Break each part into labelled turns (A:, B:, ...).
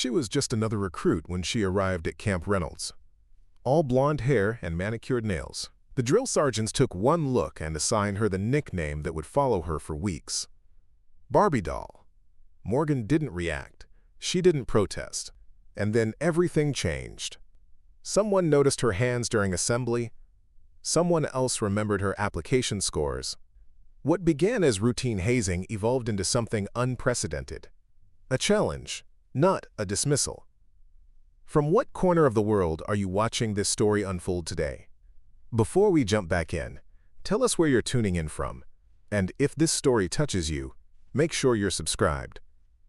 A: She was just another recruit when she arrived at Camp Reynolds. All blonde hair and manicured nails. The drill sergeants took one look and assigned her the nickname that would follow her for weeks. Barbie Doll. Morgan didn't react. She didn't protest. And then everything changed. Someone noticed her hands during assembly. Someone else remembered her application scores. What began as routine hazing evolved into something unprecedented. A challenge, not a dismissal. From what corner of the world are you watching this story unfold today? Before we jump back in, tell us where you're tuning in from. And if this story touches you, make sure you're subscribed.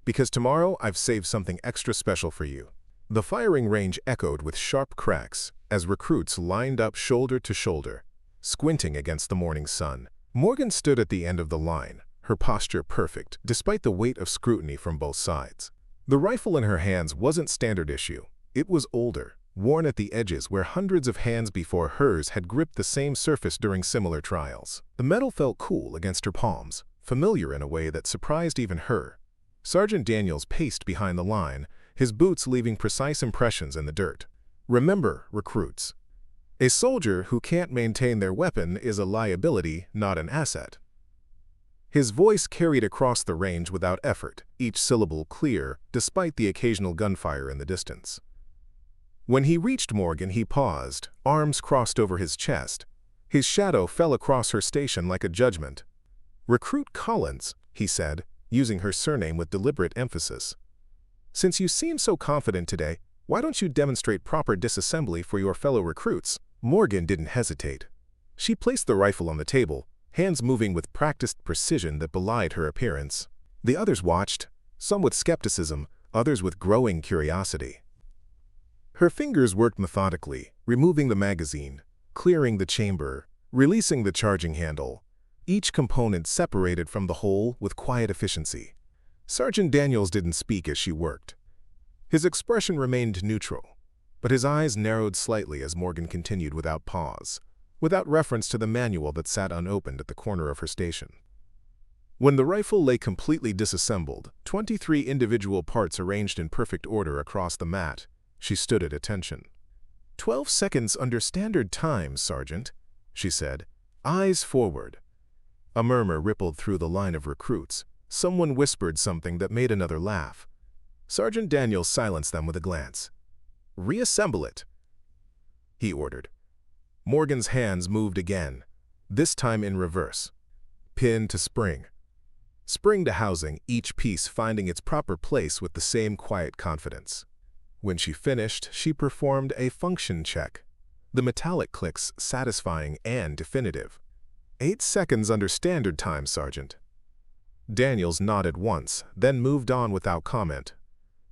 A: Because tomorrow I've saved something extra special for you. The firing range echoed with sharp cracks as recruits lined up shoulder to shoulder, squinting against the morning sun. Morgan stood at the end of the line, her posture perfect despite the weight of scrutiny from both sides. The rifle in her hands wasn't standard issue. It was older, worn at the edges where hundreds of hands before hers had gripped the same surface during similar trials. The metal felt cool against her palms, familiar in a way that surprised even her. Sergeant Daniels paced behind the line, his boots leaving precise impressions in the dirt. Remember, recruits, a soldier who can't maintain their weapon is a liability, not an asset. His voice carried across the range without effort, each syllable clear, despite the occasional gunfire in the distance. When he reached Morgan, he paused, arms crossed over his chest. His shadow fell across her station like a judgment. "Recruit Collins," he said, using her surname with deliberate emphasis. "Since you seem so confident today, why don't you demonstrate proper disassembly for your fellow recruits?" Morgan didn't hesitate. She placed the rifle on the table, hands moving with practiced precision that belied her appearance. The others watched, some with skepticism, others with growing curiosity. Her fingers worked methodically, removing the magazine, clearing the chamber, releasing the charging handle, each component separated from the whole with quiet efficiency. Sergeant Daniels didn't speak as she worked. His expression remained neutral, but his eyes narrowed slightly as Morgan continued without pause, without reference to the manual that sat unopened at the corner of her station. When the rifle lay completely disassembled, 23 individual parts arranged in perfect order across the mat, she stood at attention. 12 seconds under standard time, Sergeant," she said, eyes forward. A murmur rippled through the line of recruits. Someone whispered something that made another laugh. Sergeant Daniels silenced them with a glance. "Reassemble it," he ordered. Morgan's hands moved again, this time in reverse. Pin to spring. Spring to housing, each piece finding its proper place with the same quiet confidence. When she finished, she performed a function check, the metallic clicks satisfying and definitive. 8 seconds under standard time, Sergeant." Daniels nodded once, then moved on without comment.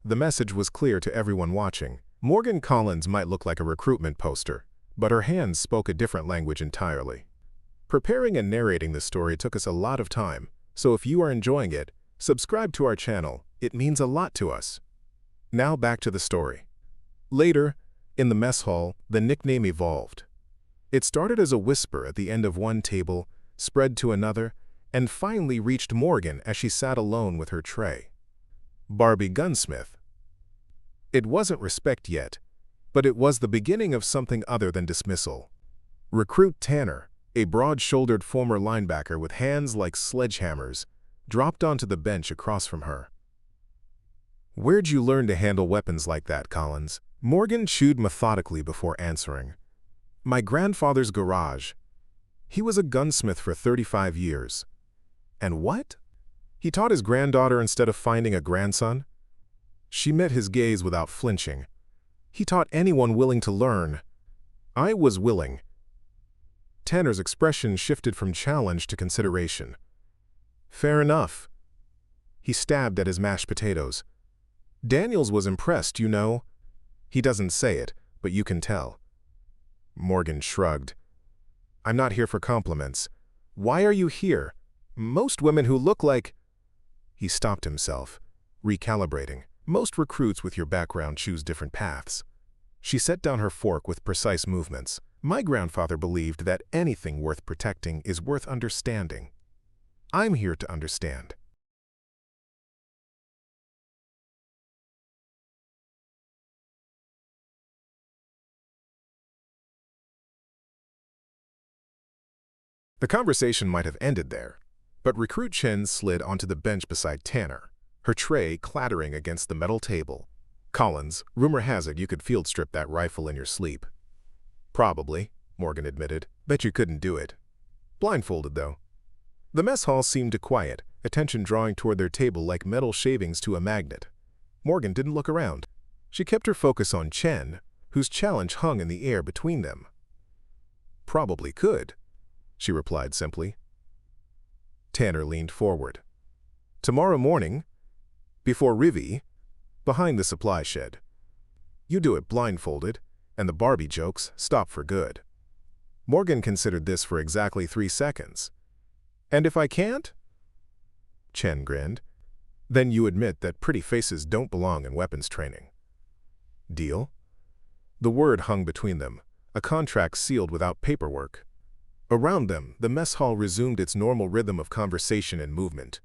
A: The message was clear to everyone watching. Morgan Collins might look like a recruitment poster, but her hands spoke a different language entirely. Preparing and narrating this story took us a lot of time, so if you are enjoying it, subscribe to our channel. It means a lot to us. Now back to the story. Later, in the mess hall, the nickname evolved. It started as a whisper at the end of one table, spread to another, and finally reached Morgan as she sat alone with her tray. Barbie Gunsmith. It wasn't respect yet, but it was the beginning of something other than dismissal. Recruit Tanner, a broad-shouldered former linebacker with hands like sledgehammers, dropped onto the bench across from her. "Where'd you learn to handle weapons like that, Collins?" Morgan chewed methodically before answering. "My grandfather's garage. He was a gunsmith for 35 years. And what? He taught his granddaughter instead of finding a grandson?" She met his gaze without flinching. "He taught anyone willing to learn. I was willing." Tanner's expression shifted from challenge to consideration. "Fair enough." He stabbed at his mashed potatoes. "Daniels was impressed, you know. He doesn't say it, but you can tell." Morgan shrugged. "I'm not here for compliments. Why are you here? Most women who look like—" He stopped himself, recalibrating. "Most recruits with your background choose different paths." She set down her fork with precise movements. "My grandfather believed that anything worth protecting is worth understanding. I'm here to understand." The conversation might have ended there, but Recruit Chen slid onto the bench beside Tanner, her tray clattering against the metal table. "Collins, rumor has it you could field strip that rifle in your sleep." "Probably," Morgan admitted. "Bet you couldn't do it. Blindfolded, though." The mess hall seemed quiet, attention drawing toward their table like metal shavings to a magnet. Morgan didn't look around. She kept her focus on Chen, whose challenge hung in the air between them. "Probably could," she replied simply. Tanner leaned forward. "Tomorrow morning, before Rivi, behind the supply shed. You do it blindfolded, and the Barbie jokes stop for good." Morgan considered this for exactly 3 seconds. "And if I can't?" Chen grinned. "Then you admit that pretty faces don't belong in weapons training. Deal?" The word hung between them, a contract sealed without paperwork. Around them, the mess hall resumed its normal rhythm of conversation and movement.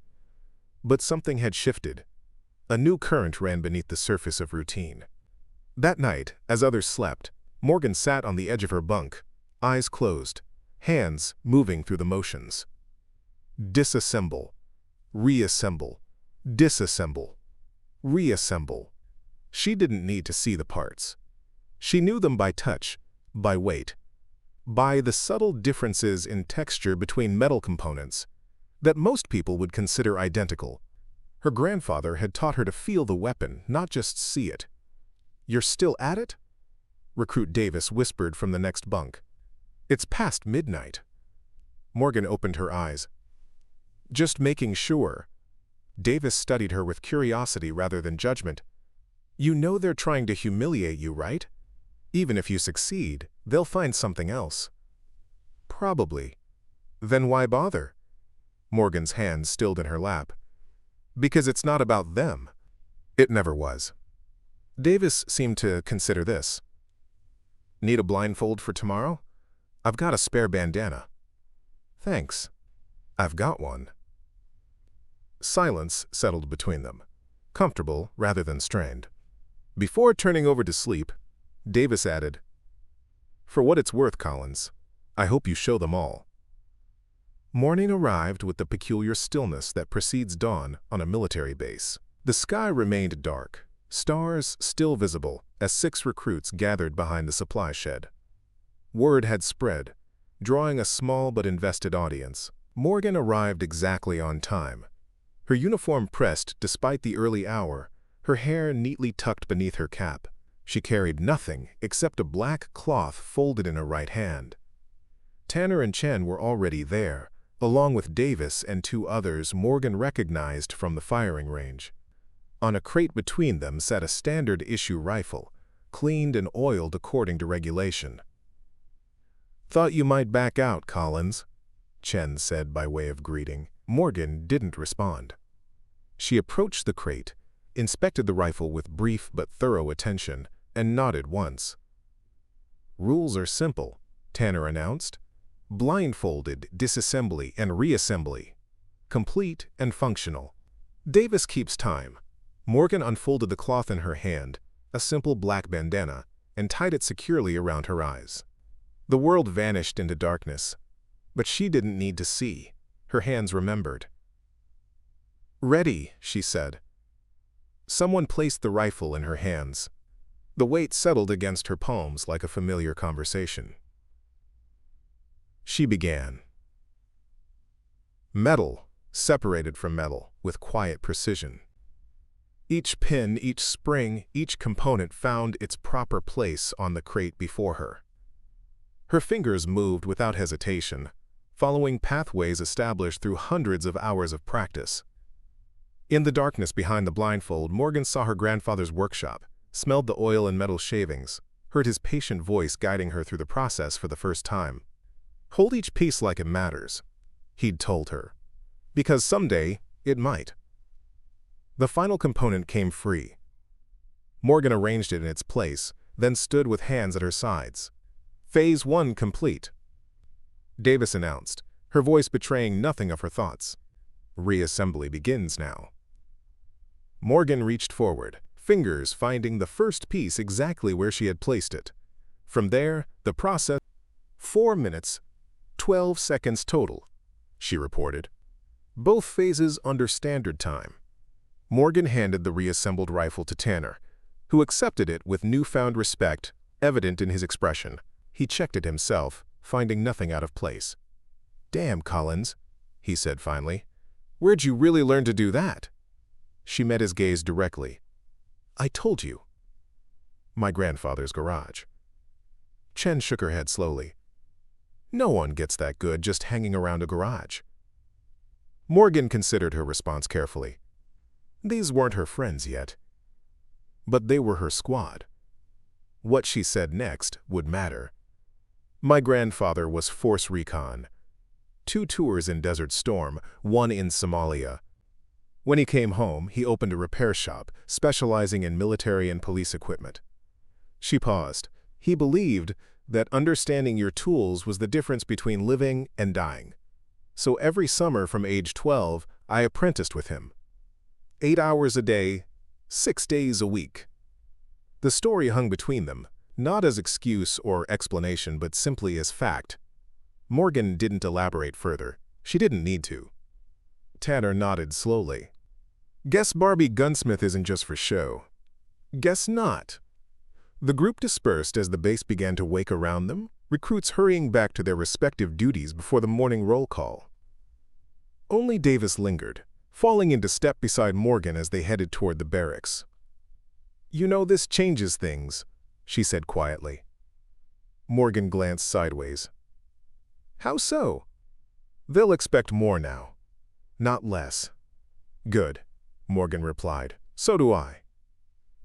A: But something had shifted. A new current ran beneath the surface of routine. That night, as others slept, Morgan sat on the edge of her bunk, eyes closed, hands moving through the motions. Disassemble, reassemble, disassemble, reassemble. She didn't need to see the parts. She knew them by touch, by weight, by the subtle differences in texture between metal components that most people would consider identical. Her grandfather had taught her to feel the weapon, not just see it. "You're still at it?" Recruit Davis whispered from the next bunk. "It's past midnight." Morgan opened her eyes. "Just making sure." Davis studied her with curiosity rather than judgment. "You know they're trying to humiliate you, right? Even if you succeed, they'll find something else." "Probably." "Then why bother?" Morgan's hand stilled in her lap. "Because it's not about them." It never was. Davis seemed to consider this. "Need a blindfold for tomorrow? I've got a spare bandana." "Thanks. I've got one." Silence settled between them, comfortable rather than strained. Before turning over to sleep, Davis added, "For what it's worth, Collins, I hope you show them all." Morning arrived with the peculiar stillness that precedes dawn on a military base. The sky remained dark, stars still visible as 6 recruits gathered behind the supply shed. Word had spread, drawing a small but invested audience. Morgan arrived exactly on time. Her uniform pressed despite the early hour, her hair neatly tucked beneath her cap. She carried nothing except a black cloth folded in her right hand. Tanner and Chen were already there, along with Davis and 2 others Morgan recognized from the firing range. On a crate between them sat a standard-issue rifle, cleaned and oiled according to regulation. "Thought you might back out, Collins," Chen said by way of greeting. Morgan didn't respond. She approached the crate, inspected the rifle with brief but thorough attention, and nodded once. "Rules are simple," Tanner announced. "Blindfolded, disassembly, and reassembly. Complete and functional." Davis keeps time. Morgan unfolded the cloth in her hand, a simple black bandana, and tied it securely around her eyes. The world vanished into darkness, but she didn't need to see. Her hands remembered. "Ready," she said. Someone placed the rifle in her hands. The weight settled against her palms like a familiar conversation. She began. Metal separated from metal with quiet precision. Each pin, each spring, each component found its proper place on the crate before her. Her fingers moved without hesitation, following pathways established through hundreds of hours of practice. In the darkness behind the blindfold, Morgan saw her grandfather's workshop, smelled the oil and metal shavings, heard his patient voice guiding her through the process for the first time. "Hold each piece like it matters," he'd told her, "because someday it might." The final component came free. Morgan arranged it in its place, then stood with hands at her sides. "Phase 1 complete," Davis announced, her voice betraying nothing of her thoughts. "Reassembly begins now." Morgan reached forward, fingers finding the first piece exactly where she had placed it. From there, the process. 4 minutes. "12 seconds total," she reported. "Both phases under standard time." Morgan handed the reassembled rifle to Tanner, who accepted it with newfound respect evident in his expression. He checked it himself, finding nothing out of place. "Damn, Collins," he said finally. "Where'd you really learn to do that?" She met his gaze directly. "I told you." "My grandfather's garage." Chen shook her head slowly. "No one gets that good just hanging around a garage." Morgan considered her response carefully. These weren't her friends yet, but they were her squad. What she said next would matter. "My grandfather was Force Recon. 2 tours in Desert Storm, 1 in Somalia. When he came home, he opened a repair shop, specializing in military and police equipment." She paused. "He believed that understanding your tools was the difference between living and dying. So every summer from age 12, I apprenticed with him. 8 hours a day, 6 days a week." The story hung between them, not as excuse or explanation, but simply as fact. Morgan didn't elaborate further. She didn't need to. Tanner nodded slowly. "Guess Barbie Gunsmith isn't just for show." "Guess not." The group dispersed as the base began to wake around them, recruits hurrying back to their respective duties before the morning roll call. Only Davis lingered, falling into step beside Morgan as they headed toward the barracks. "You know, this changes things," she said quietly. Morgan glanced sideways. "How so?" "They'll expect more now, not less." "Good," Morgan replied. "So do I."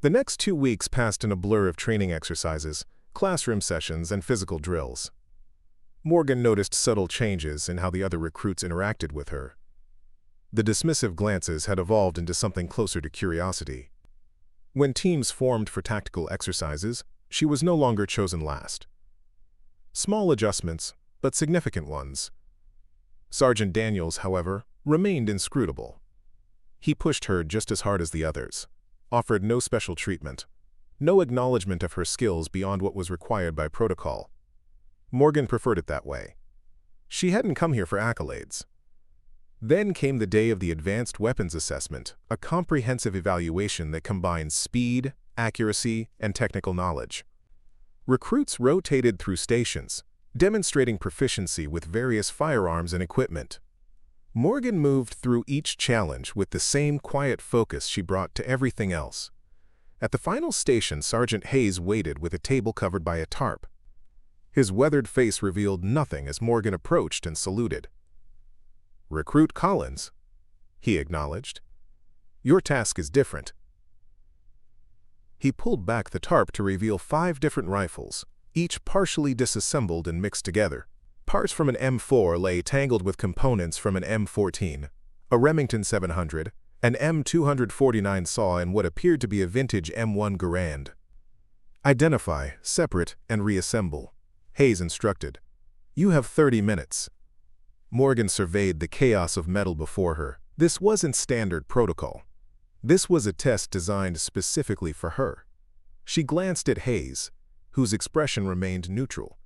A: The next 2 weeks passed in a blur of training exercises, classroom sessions, and physical drills. Morgan noticed subtle changes in how the other recruits interacted with her. The dismissive glances had evolved into something closer to curiosity. When teams formed for tactical exercises, she was no longer chosen last. Small adjustments, but significant ones. Sergeant Daniels, however, remained inscrutable. He pushed her just as hard as the others, offered no special treatment, no acknowledgement of her skills beyond what was required by protocol. Morgan preferred it that way. She hadn't come here for accolades. Then came the day of the Advanced Weapons Assessment, a comprehensive evaluation that combined speed, accuracy, and technical knowledge. Recruits rotated through stations, demonstrating proficiency with various firearms and equipment. Morgan moved through each challenge with the same quiet focus she brought to everything else. At the final station, Sergeant Hayes waited with a table covered by a tarp. His weathered face revealed nothing as Morgan approached and saluted. "Recruit Collins," he acknowledged. "Your task is different." He pulled back the tarp to reveal 5 different rifles, each partially disassembled and mixed together. Parts from an M4 lay tangled with components from an M14, a Remington 700, an M249 saw, and what appeared to be a vintage M1 Garand. "Identify, separate, and reassemble," Hayes instructed. "You have 30 minutes. Morgan surveyed the chaos of metal before her. This wasn't standard protocol. This was a test designed specifically for her. She glanced at Hayes, whose expression remained neutral.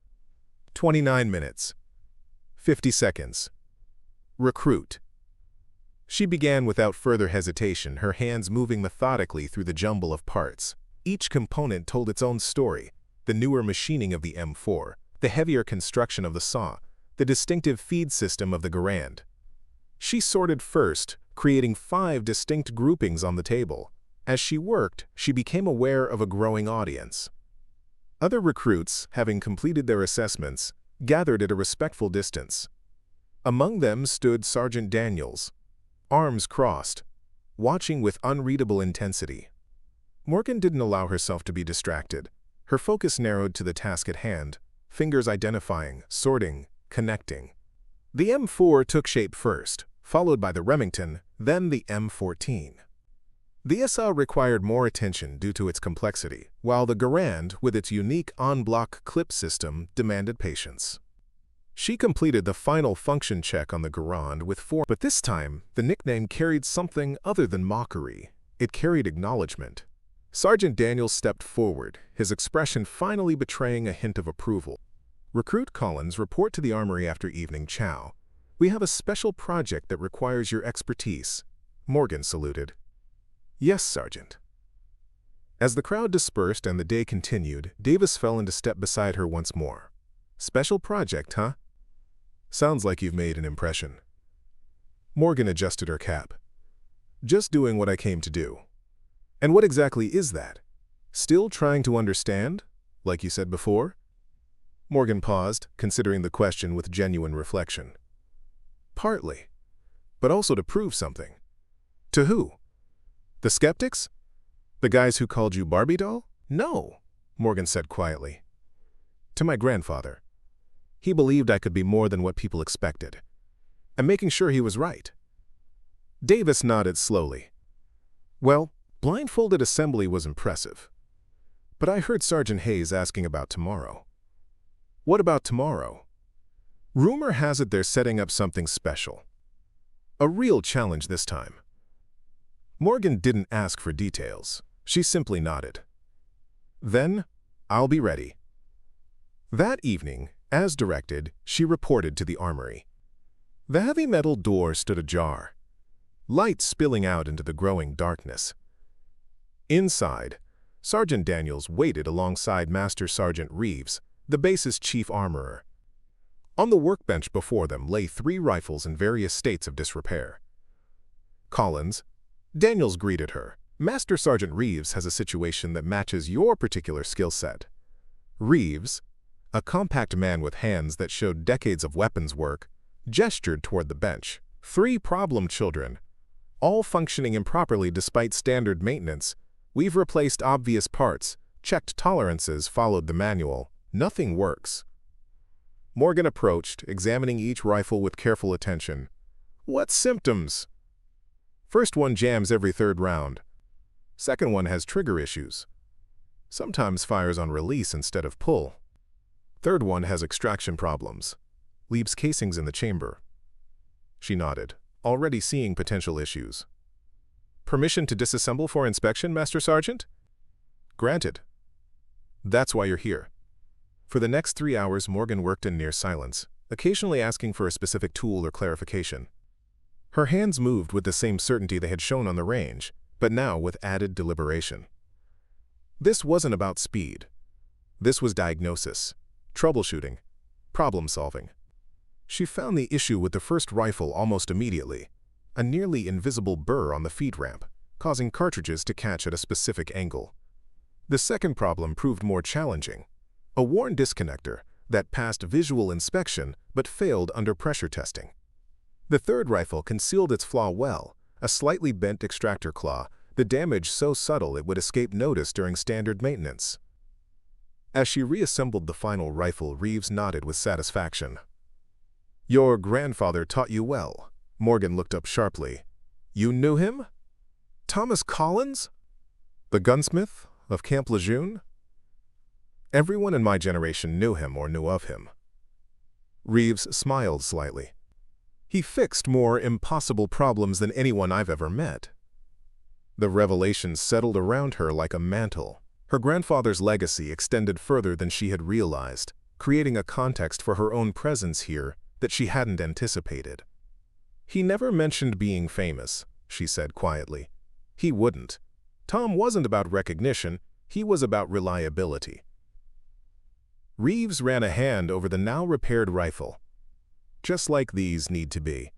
A: 29 minutes. 50 seconds. Recruit. She began without further hesitation, her hands moving methodically through the jumble of parts. Each component told its own story: the newer machining of the M4, the heavier construction of the saw, the distinctive feed system of the Garand. She sorted first, creating 5 distinct groupings on the table. As she worked, she became aware of a growing audience. Other recruits, having completed their assessments, gathered at a respectful distance. Among them stood Sergeant Daniels, arms crossed, watching with unreadable intensity. Morgan didn't allow herself to be distracted. Her focus narrowed to the task at hand, fingers identifying, sorting, connecting. The M4 took shape first, followed by the Remington, then the M14. The SA required more attention due to its complexity, while the Garand, with its unique en-bloc clip system, demanded patience. She completed the final function check on the Garand with 4, but this time, the nickname carried something other than mockery. It carried acknowledgement. Sergeant Daniels stepped forward, his expression finally betraying a hint of approval. Recruit Collins, report to the armory after evening chow. We have a special project that requires your expertise. Morgan saluted. Yes, Sergeant. As the crowd dispersed and the day continued, Davis fell into step beside her once more. Special project, huh? Sounds like you've made an impression. Morgan adjusted her cap. Just doing what I came to do. And what exactly is that? Still trying to understand, like you said before? Morgan paused, considering the question with genuine reflection. Partly, but also to prove something. To who? The skeptics? The guys who called you Barbie Doll? No, Morgan said quietly. To my grandfather. He believed I could be more than what people expected. I'm making sure he was right. Davis nodded slowly. Well, blindfolded assembly was impressive. But I heard Sergeant Hayes asking about tomorrow. What about tomorrow? Rumor has it they're setting up something special. A real challenge this time. Morgan didn't ask for details. She simply nodded. Then, I'll be ready. That evening, as directed, she reported to the armory. The heavy metal door stood ajar, light spilling out into the growing darkness. Inside, Sergeant Daniels waited alongside Master Sergeant Reeves, the base's chief armorer. On the workbench before them lay 3 rifles in various states of disrepair. Collins, Daniels greeted her. Master Sergeant Reeves has a situation that matches your particular skill set. Reeves, a compact man with hands that showed decades of weapons work, gestured toward the bench. 3 problem children, all functioning improperly despite standard maintenance. We've replaced obvious parts, checked tolerances, followed the manual. Nothing works. Morgan approached, examining each rifle with careful attention. What symptoms? First one jams every 3rd round. Second one has trigger issues. Sometimes fires on release instead of pull. Third one has extraction problems. Leaves casings in the chamber. She nodded, already seeing potential issues. Permission to disassemble for inspection, Master Sergeant? Granted. That's why you're here. For the next 3 hours, Morgan worked in near silence, occasionally asking for a specific tool or clarification. Her hands moved with the same certainty they had shown on the range, but now with added deliberation. This wasn't about speed. This was diagnosis, troubleshooting, problem-solving. She found the issue with the first rifle almost immediately, a nearly invisible burr on the feed ramp, causing cartridges to catch at a specific angle. The second problem proved more challenging. A worn disconnector that passed visual inspection but failed under pressure testing. The third rifle concealed its flaw well, a slightly bent extractor claw, the damage so subtle it would escape notice during standard maintenance. As she reassembled the final rifle, Reeves nodded with satisfaction. Your grandfather taught you well. Morgan looked up sharply. You knew him? Thomas Collins? The gunsmith of Camp Lejeune? Everyone in my generation knew him or knew of him. Reeves smiled slightly. He fixed more impossible problems than anyone I've ever met. The revelation settled around her like a mantle. Her grandfather's legacy extended further than she had realized, creating a context for her own presence here that she hadn't anticipated. He never mentioned being famous, she said quietly. He wouldn't. Tom wasn't about recognition, he was about reliability. Reeves ran a hand over the now-repaired rifle. Just like these need to be.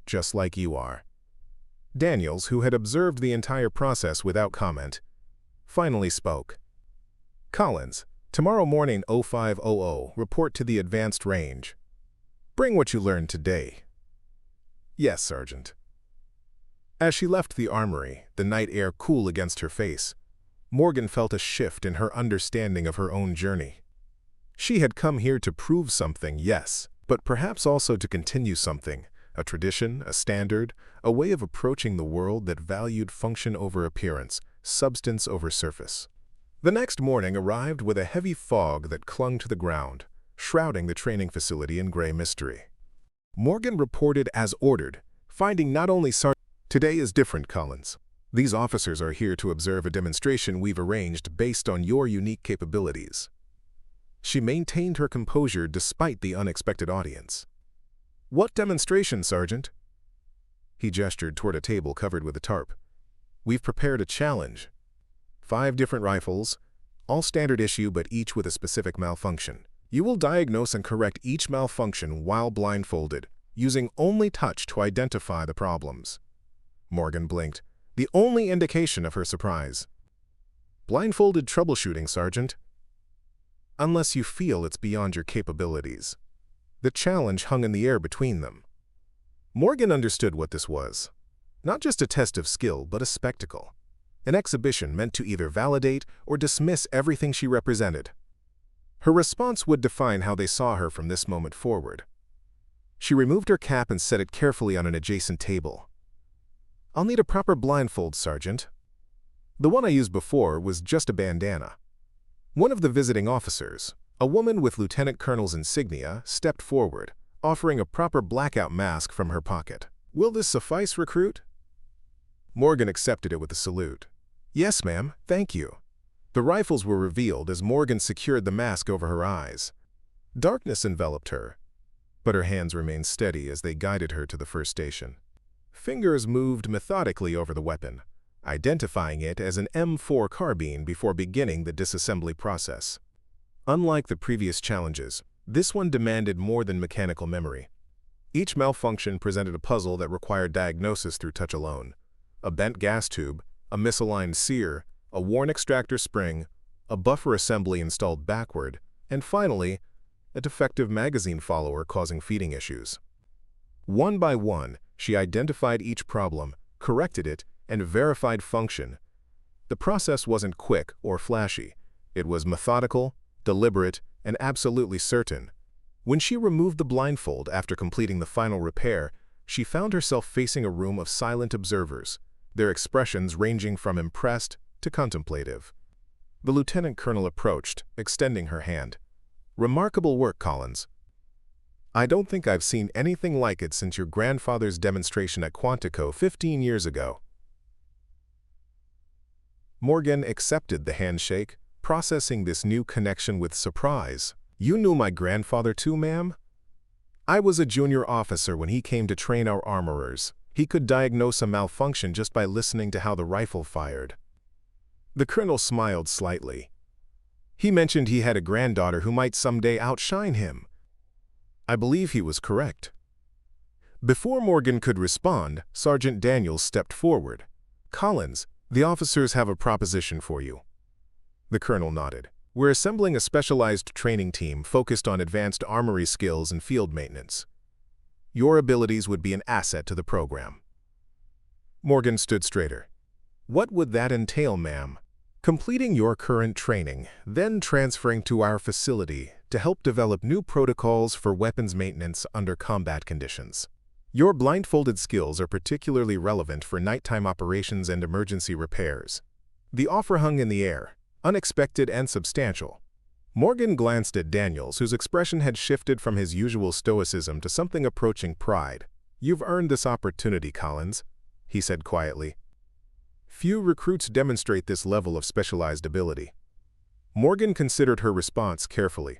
A: Just like you are. Daniels, who had observed the entire process without comment, finally spoke. Collins, tomorrow morning 0500, report to the advanced range. Bring what you learned today. Yes, Sergeant. As she left the armory, the night air cool against her face, Morgan felt a shift in her understanding of her own journey. She had come here to prove something, yes, but perhaps also to continue something, a tradition, a standard, a way of approaching the world that valued function over appearance, substance over surface. The next morning arrived with a heavy fog that clung to the ground, shrouding the training facility in gray mystery. Morgan reported as ordered, finding not only Sergeant. Today is different, Collins. These officers are here to observe a demonstration we've arranged based on your unique capabilities. She maintained her composure despite the unexpected audience. "What demonstration, Sergeant?" He gestured toward a table covered with a tarp. "We've prepared a challenge. 5 different rifles, all standard issue but each with a specific malfunction. You will diagnose and correct each malfunction while blindfolded, using only touch to identify the problems." Morgan blinked, the only indication of her surprise. "Blindfolded troubleshooting, Sergeant." "Unless you feel it's beyond your capabilities." The challenge hung in the air between them. Morgan understood what this was. Not just a test of skill, but a spectacle. An exhibition meant to either validate or dismiss everything she represented. Her response would define how they saw her from this moment forward. She removed her cap and set it carefully on an adjacent table. "I'll need a proper blindfold, Sergeant." The one I used before was just a bandana. One of the visiting officers, a woman with lieutenant colonel's insignia, stepped forward, offering a proper blackout mask from her pocket. "Will this suffice, recruit?" Morgan accepted it with a salute. "Yes, ma'am, thank you." The rifles were revealed as Morgan secured the mask over her eyes. Darkness enveloped her, but her hands remained steady as they guided her to the first station. Fingers moved methodically over the weapon, identifying it as an M4 carbine before beginning the disassembly process. Unlike the previous challenges, this one demanded more than mechanical memory. Each malfunction presented a puzzle that required diagnosis through touch alone. A bent gas tube, a misaligned sear, a worn extractor spring, a buffer assembly installed backward, and finally, a defective magazine follower causing feeding issues. One by one, she identified each problem, corrected it, and verified function. The process wasn't quick or flashy. It was methodical, deliberate, and absolutely certain. When she removed the blindfold after completing the final repair, she found herself facing a room of silent observers, their expressions ranging from impressed to contemplative. The lieutenant colonel approached, extending her hand. "Remarkable work, Collins. I don't think I've seen anything like it since your grandfather's demonstration at Quantico 15 years ago." Morgan accepted the handshake, processing this new connection with surprise. "You knew my grandfather too, ma'am?" "I was a junior officer when he came to train our armorers. He could diagnose a malfunction just by listening to how the rifle fired." The colonel smiled slightly. "He mentioned he had a granddaughter who might someday outshine him." I believe he was correct. Before Morgan could respond, Sergeant Daniels stepped forward. "Collins, the officers have a proposition for you." The colonel nodded. "We're assembling a specialized training team focused on advanced armory skills and field maintenance. Your abilities would be an asset to the program." Morgan stood straighter. "What would that entail, ma'am?" "Completing your current training, then transferring to our facility to help develop new protocols for weapons maintenance under combat conditions. Your blindfolded skills are particularly relevant for nighttime operations and emergency repairs." The offer hung in the air, unexpected and substantial. Morgan glanced at Daniels, whose expression had shifted from his usual stoicism to something approaching pride. "You've earned this opportunity, Collins," he said quietly. "Few recruits demonstrate this level of specialized ability." Morgan considered her response carefully.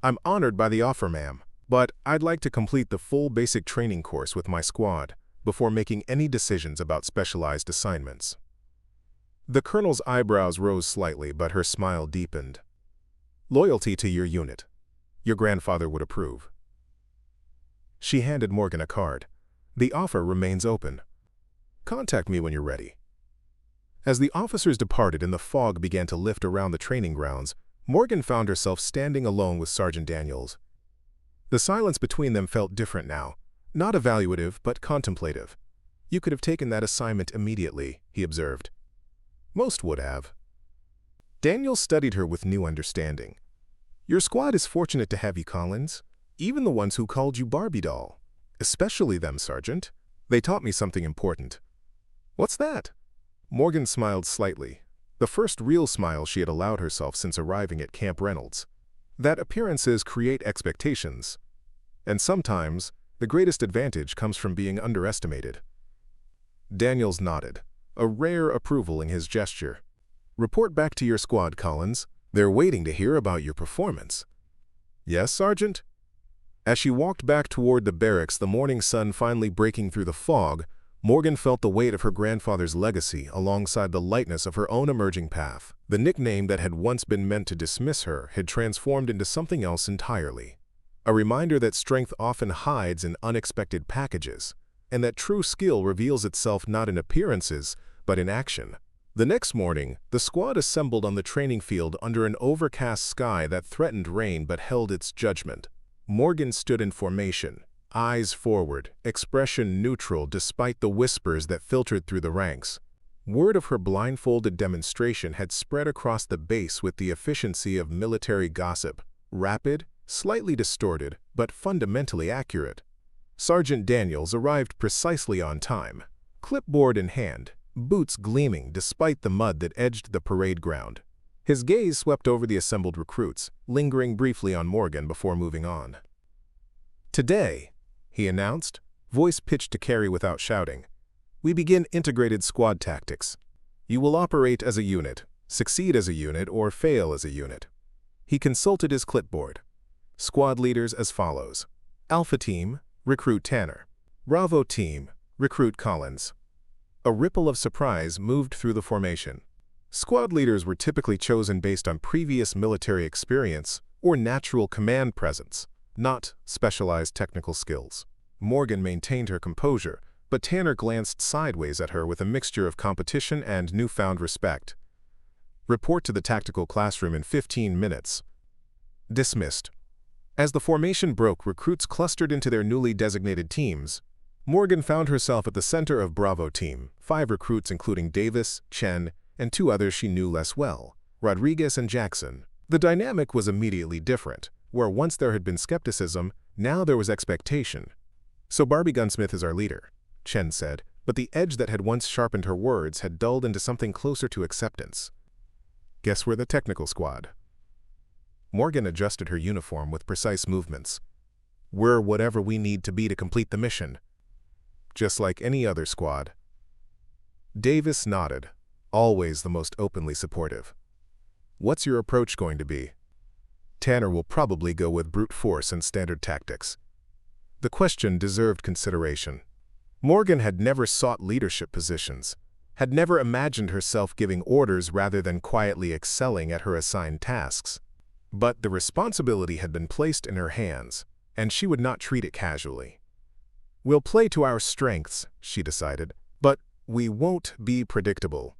A: "I'm honored by the offer, ma'am, but I'd like to complete the full basic training course with my squad before making any decisions about specialized assignments." The colonel's eyebrows rose slightly, but her smile deepened. "Loyalty to your unit. Your grandfather would approve." She handed Morgan a card. "The offer remains open. Contact me when you're ready." As the officers departed and the fog began to lift around the training grounds, Morgan found herself standing alone with Sergeant Daniels. The silence between them felt different now, not evaluative but contemplative. "You could have taken that assignment immediately," he observed. "Most would have." Daniels studied her with new understanding. "Your squad is fortunate to have you, Collins. Even the ones who called you Barbie Doll. Especially them, Sergeant. They taught me something important." "What's that?" Morgan smiled slightly, the first real smile she had allowed herself since arriving at Camp Reynolds. "That appearances create expectations. And sometimes, the greatest advantage comes from being underestimated." Daniels nodded, a rare approval in his gesture. "Report back to your squad, Collins. They're waiting to hear about your performance." "Yes, Sergeant?" As she walked back toward the barracks, the morning sun finally breaking through the fog, Morgan felt the weight of her grandfather's legacy alongside the lightness of her own emerging path. The nickname that had once been meant to dismiss her had transformed into something else entirely. A reminder that strength often hides in unexpected packages, and that true skill reveals itself not in appearances, but in action. The next morning, the squad assembled on the training field under an overcast sky that threatened rain but held its judgment. Morgan stood in formation, eyes forward, expression neutral despite the whispers that filtered through the ranks. Word of her blindfolded demonstration had spread across the base with the efficiency of military gossip, rapid, slightly distorted, but fundamentally accurate. Sergeant Daniels arrived precisely on time, clipboard in hand, boots gleaming despite the mud that edged the parade ground. His gaze swept over the assembled recruits, lingering briefly on Morgan before moving on. "Today," he announced, voice pitched to carry without shouting, "we begin integrated squad tactics. You will operate as a unit, succeed as a unit, or fail as a unit." He consulted his clipboard. Squad leaders as follows: Alpha Team, recruit Tanner. Bravo Team, recruit Collins. A ripple of surprise moved through the formation. Squad leaders were typically chosen based on previous military experience or natural command presence, not specialized technical skills. Morgan maintained her composure, but Tanner glanced sideways at her with a mixture of competition and newfound respect. "Report to the tactical classroom in 15 minutes. Dismissed." As the formation broke, recruits clustered into their newly designated teams. Morgan found herself at the center of Bravo Team, 5 recruits including Davis, Chen, and 2 others she knew less well, Rodriguez and Jackson. The dynamic was immediately different. Where once there had been skepticism, now there was expectation. "So Barbie Gunsmith is our leader," Chen said, but the edge that had once sharpened her words had dulled into something closer to acceptance. "Guess we're the technical squad." Morgan adjusted her uniform with precise movements. "We're whatever we need to be to complete the mission. Just like any other squad." Davis nodded, always the most openly supportive. "What's your approach going to be?" "Tanner will probably go with brute force and standard tactics." The question deserved consideration. Morgan had never sought leadership positions, had never imagined herself giving orders rather than quietly excelling at her assigned tasks. But the responsibility had been placed in her hands, and she would not treat it casually. "We'll play to our strengths," she decided, "but we won't be predictable."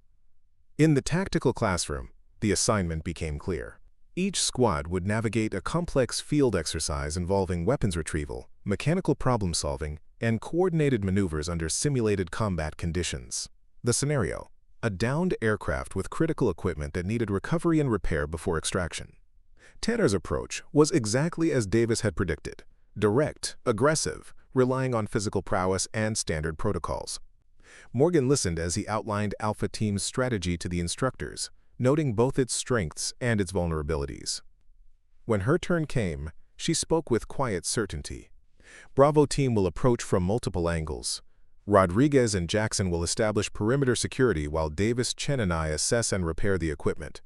A: In the tactical classroom, the assignment became clear. Each squad would navigate a complex field exercise involving weapons retrieval, mechanical problem-solving, and coordinated maneuvers under simulated combat conditions. The scenario: a downed aircraft with critical equipment that needed recovery and repair before extraction. Tanner's approach was exactly as Davis had predicted: direct, aggressive, relying on physical prowess and standard protocols. Morgan listened as he outlined Alpha Team's strategy to the instructors, noting both its strengths and its vulnerabilities. When her turn came, she spoke with quiet certainty. "Bravo Team will approach from multiple angles. Rodriguez and Jackson will establish perimeter security while Davis, Chen, and I assess and repair the equipment.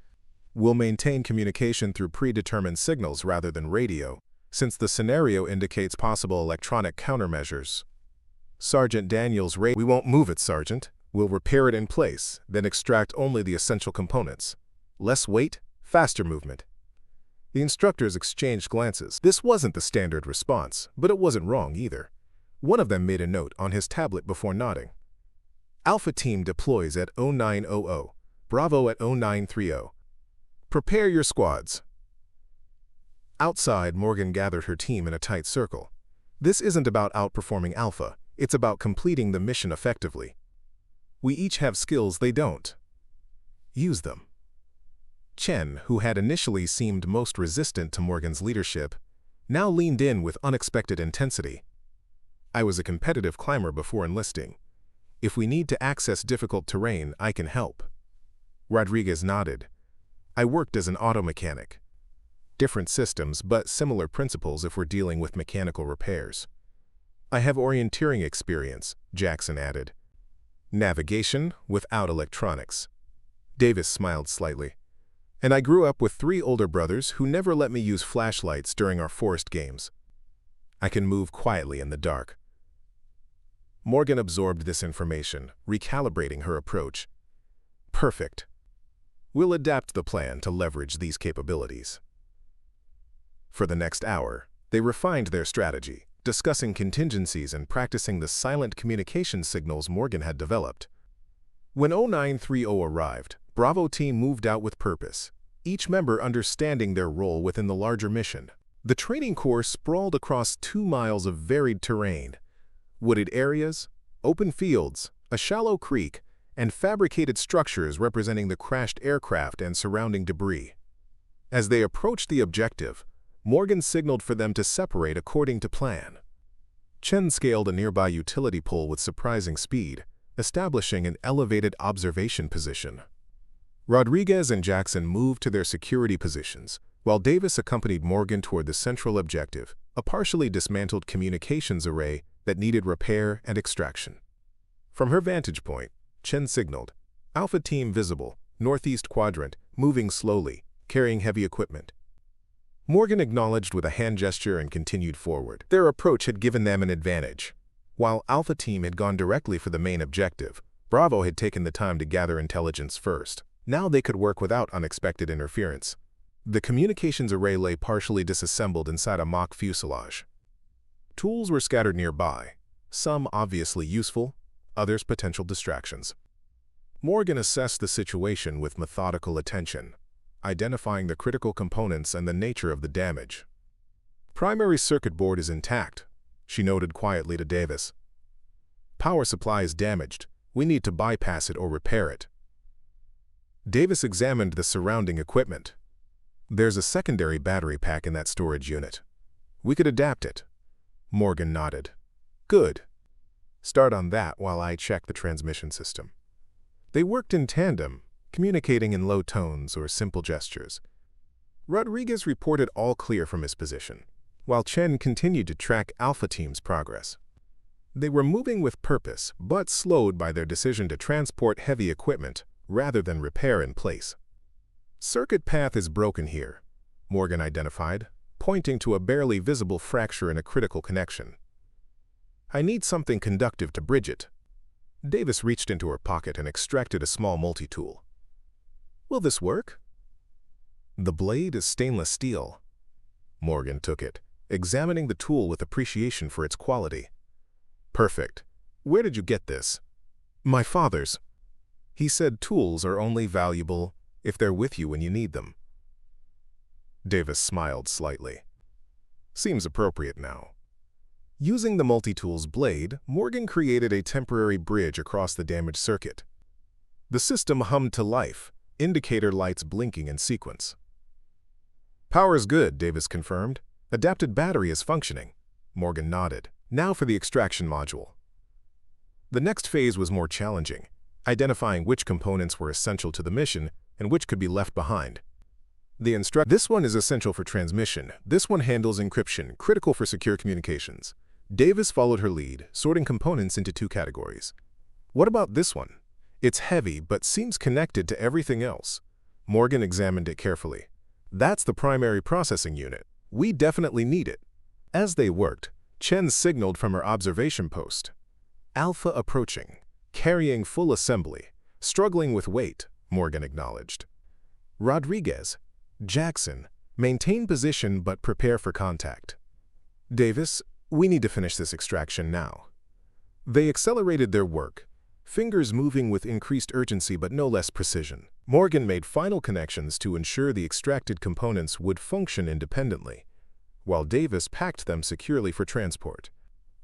A: We'll maintain communication through predetermined signals rather than radio, since the scenario indicates possible electronic countermeasures." Sergeant Daniels raised, "We won't move it, Sergeant. We'll repair it in place, then extract only the essential components. Less weight, faster movement." The instructors exchanged glances. This wasn't the standard response, but it wasn't wrong either. One of them made a note on his tablet before nodding. "Alpha Team deploys at 0900, Bravo at 0930. Prepare your squads." Outside, Morgan gathered her team in a tight circle. This isn't about outperforming Alpha, it's about completing the mission effectively. We each have skills they don't. Use them. Chen, who had initially seemed most resistant to Morgan's leadership, now leaned in with unexpected intensity. "I was a competitive climber before enlisting. If we need to access difficult terrain, I can help." Rodriguez nodded. "I worked as an auto mechanic. Different systems, but similar principles if we're dealing with mechanical repairs." "I have orienteering experience," Jackson added. "Navigation without electronics." Davis smiled slightly. And I grew up with 3 older brothers who never let me use flashlights during our forest games. I can move quietly in the dark. Morgan absorbed this information, recalibrating her approach. Perfect. We'll adapt the plan to leverage these capabilities. For the next hour, they refined their strategy, discussing contingencies and practicing the silent communication signals Morgan had developed. When 0930 arrived, Bravo Team moved out with purpose, each member understanding their role within the larger mission. The training course sprawled across 2 miles of varied terrain, wooded areas, open fields, a shallow creek, and fabricated structures representing the crashed aircraft and surrounding debris. As they approached the objective, Morgan signaled for them to separate according to plan. Chen scaled a nearby utility pole with surprising speed, establishing an elevated observation position. Rodriguez and Jackson moved to their security positions, while Davis accompanied Morgan toward the central objective, a partially dismantled communications array that needed repair and extraction. From her vantage point, Chen signaled, "Alpha Team visible, northeast quadrant, moving slowly, carrying heavy equipment." Morgan acknowledged with a hand gesture and continued forward. Their approach had given them an advantage. While Alpha Team had gone directly for the main objective, Bravo had taken the time to gather intelligence first. Now they could work without unexpected interference. The communications array lay partially disassembled inside a mock fuselage. Tools were scattered nearby, some obviously useful, others potential distractions. Morgan assessed the situation with methodical attention, identifying the critical components and the nature of the damage. "Primary circuit board is intact," she noted quietly to Davis. "Power supply is damaged. We need to bypass it or repair it." Davis examined the surrounding equipment. "There's a secondary battery pack in that storage unit. We could adapt it." Morgan nodded. "Good. Start on that while I check the transmission system." They worked in tandem, communicating in low tones or simple gestures. Rodriguez reported all clear from his position, while Chen continued to track Alpha Team's progress. They were moving with purpose, but slowed by their decision to transport heavy equipment rather than repair in place. "Circuit path is broken here," Morgan identified, pointing to a barely visible fracture in a critical connection. "I need something conductive to bridge it." Davis reached into her pocket and extracted a small multi-tool. "Will this work?" "The blade is stainless steel." Morgan took it, examining the tool with appreciation for its quality. "Perfect. Where did you get this?" "My father's. He said tools are only valuable if they're with you when you need them." Davis smiled slightly. "Seems appropriate now." Using the multi-tool's blade, Morgan created a temporary bridge across the damaged circuit. The system hummed to life, indicator lights blinking in sequence. "Power's good," Davis confirmed. "Adapted battery is functioning." Morgan nodded. "Now for the extraction module." The next phase was more challenging, identifying which components were essential to the mission and which could be left behind. This one is essential for transmission. This one handles encryption, critical for secure communications. Davis followed her lead, sorting components into 2 categories. "What about this one? It's heavy, but seems connected to everything else." Morgan examined it carefully. "That's the primary processing unit. We definitely need it." As they worked, Chen signaled from her observation post. "Alpha approaching, carrying full assembly, struggling with weight," Morgan acknowledged. "Rodriguez, Jackson, maintain position but prepare for contact." "Davis, we need to finish this extraction now." They accelerated their work, fingers moving with increased urgency but no less precision. Morgan made final connections to ensure the extracted components would function independently, while Davis packed them securely for transport.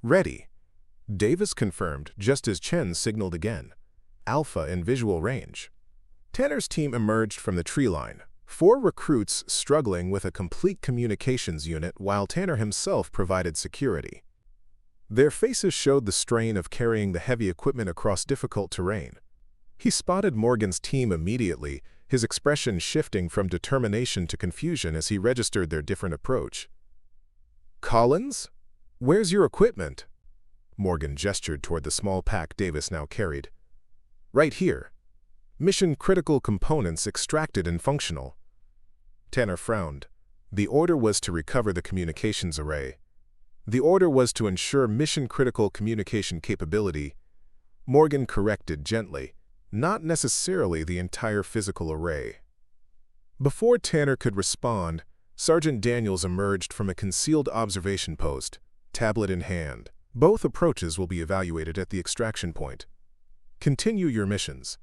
A: "Ready," Davis confirmed just as Chen signaled again. "Alpha in visual range." Tanner's team emerged from the tree line, 4 recruits struggling with a complete communications unit while Tanner himself provided security. Their faces showed the strain of carrying the heavy equipment across difficult terrain. He spotted Morgan's team immediately, his expression shifting from determination to confusion as he registered their different approach. "Collins? Where's your equipment?" Morgan gestured toward the small pack Davis now carried. "Right here. Mission-critical components extracted and functional." Tanner frowned. The order was to recover the communications array. The order was to ensure mission-critical communication capability. Morgan corrected gently, not necessarily the entire physical array. Before Tanner could respond, Sergeant Daniels emerged from a concealed observation post, tablet in hand. Both approaches will be evaluated at the extraction point. Continue your missions.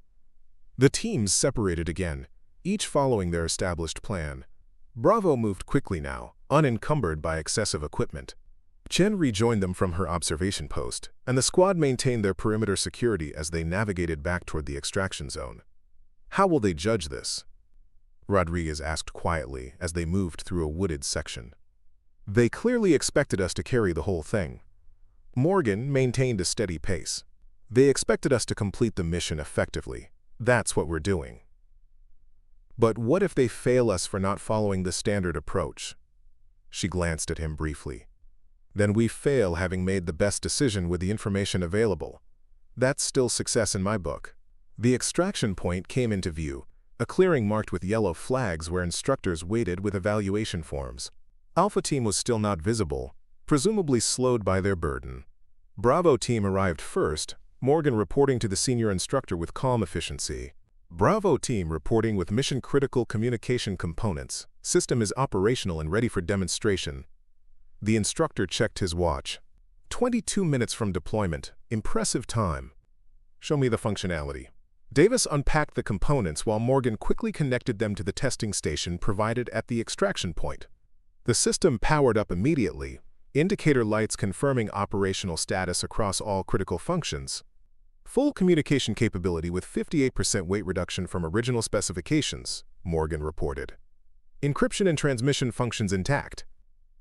A: The teams separated again, each following their established plan. Bravo moved quickly now, unencumbered by excessive equipment. Chen rejoined them from her observation post, and the squad maintained their perimeter security as they navigated back toward the extraction zone. How will they judge this? Rodriguez asked quietly as they moved through a wooded section. They clearly expected us to carry the whole thing. Morgan maintained a steady pace. They expected us to complete the mission effectively. That's what we're doing. But what if they fail us for not following the standard approach? She glanced at him briefly. Then we fail having made the best decision with the information available. That's still success in my book. The extraction point came into view, a clearing marked with yellow flags where instructors waited with evaluation forms. Alpha Team was still not visible, presumably slowed by their burden. Bravo Team arrived first, Morgan reporting to the senior instructor with calm efficiency. Bravo Team reporting with mission-critical communication components. System is operational and ready for demonstration. The instructor checked his watch. 22 minutes from deployment. Impressive time. Show me the functionality. Davis unpacked the components while Morgan quickly connected them to the testing station provided at the extraction point. The system powered up immediately, indicator lights confirming operational status across all critical functions. Full communication capability with 58% weight reduction from original specifications, Morgan reported. Encryption and transmission functions intact.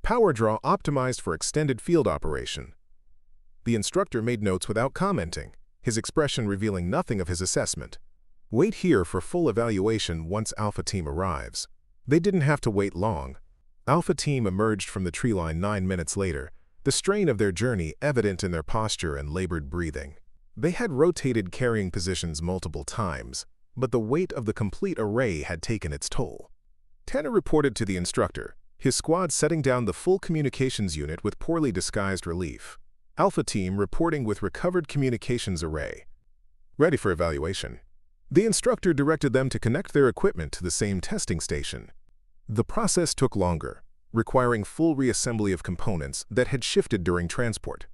A: Power draw optimized for extended field operation. The instructor made notes without commenting, his expression revealing nothing of his assessment. Wait here for full evaluation once Alpha Team arrives. They didn't have to wait long. Alpha Team emerged from the tree line 9 minutes later, the strain of their journey evident in their posture and labored breathing. They had rotated carrying positions multiple times, but the weight of the complete array had taken its toll. Tanner reported to the instructor, his squad setting down the full communications unit with poorly disguised relief. Alpha Team reporting with recovered communications array. Ready for evaluation. The instructor directed them to connect their equipment to the same testing station. The process took longer, requiring full reassembly of components that had shifted during transport.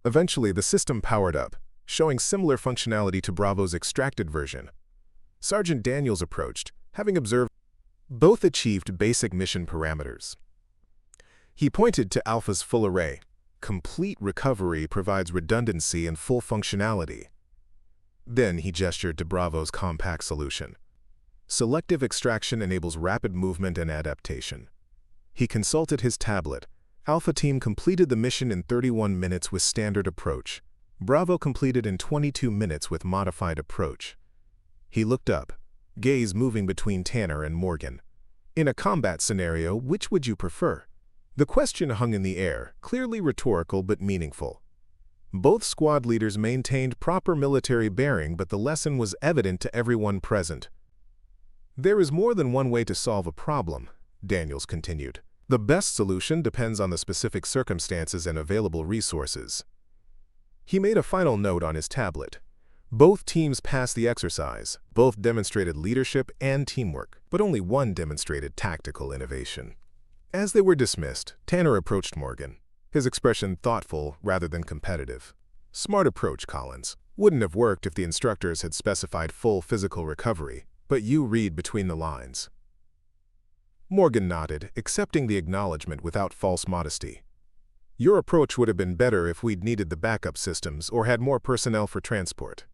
A: Eventually, the system powered up, showing similar functionality to Bravo's extracted version. Sergeant Daniels approached, having observed both achieved basic mission parameters. He pointed to Alpha's full array. Complete recovery provides redundancy and full functionality. Then he gestured to Bravo's compact solution. Selective extraction enables rapid movement and adaptation. He consulted his tablet. Alpha Team completed the mission in 31 minutes with standard approach. Bravo completed in 22 minutes with modified approach. He looked up, gaze moving between Tanner and Morgan. In a combat scenario, which would you prefer? The question hung in the air, clearly rhetorical but meaningful. Both squad leaders maintained proper military bearing, but the lesson was evident to everyone present. There is more than one way to solve a problem, Daniels continued. The best solution depends on the specific circumstances and available resources. He made a final note on his tablet. Both teams passed the exercise. Both demonstrated leadership and teamwork, but only one demonstrated tactical innovation. As they were dismissed, Tanner approached Morgan, his expression thoughtful rather than competitive. Smart approach, Collins. Wouldn't have worked if the instructors had specified full physical recovery, but you read between the lines. Morgan nodded, accepting the acknowledgement without false modesty. Your approach would have been better if we'd needed the backup systems or had more personnel for transport.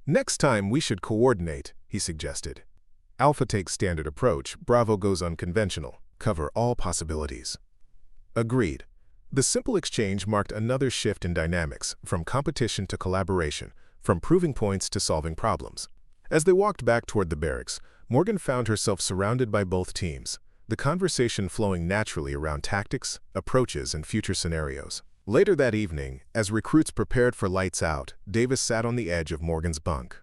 A: Next time we should coordinate, he suggested. Alpha takes standard approach, Bravo goes unconventional. Cover all possibilities. Agreed. The simple exchange marked another shift in dynamics, from competition to collaboration, from proving points to solving problems. As they walked back toward the barracks, Morgan found herself surrounded by both teams, the conversation flowing naturally around tactics, approaches, and future scenarios. Later that evening, as recruits prepared for lights out, Davis sat on the edge of Morgan's bunk.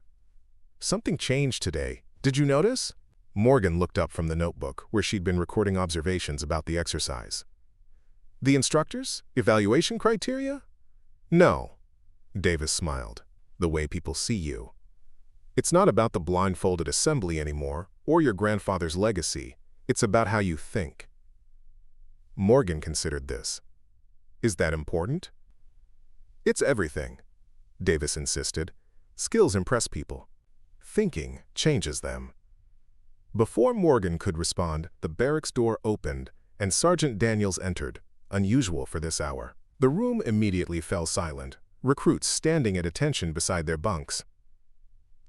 A: Something changed today. Did you notice? Morgan looked up from the notebook where she'd been recording observations about the exercise. The instructors? Evaluation criteria? No. Davis smiled. The way people see you. It's not about the blindfolded assembly anymore, or your grandfather's legacy. It's about how you think. Morgan considered this. Is that important? It's everything, Davis insisted. Skills impress people. Thinking changes them. Before Morgan could respond, the barracks door opened, and Sergeant Daniels entered, unusual for this hour. The room immediately fell silent, recruits standing at attention beside their bunks.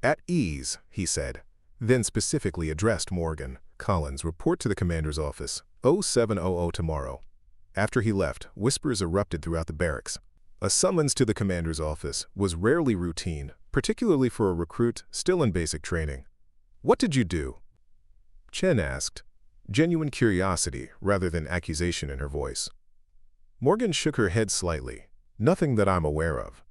A: At ease, he said, then specifically addressed Morgan. Collins, report to the commander's office, 0700 tomorrow. After he left, whispers erupted throughout the barracks. A summons to the commander's office was rarely routine, particularly for a recruit still in basic training. What did you do? Chen asked, genuine curiosity rather than accusation in her voice. Morgan shook her head slightly. Nothing that I'm aware of.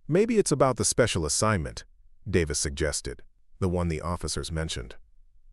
A: Maybe it's about the special assignment, Davis suggested, the one the officers mentioned.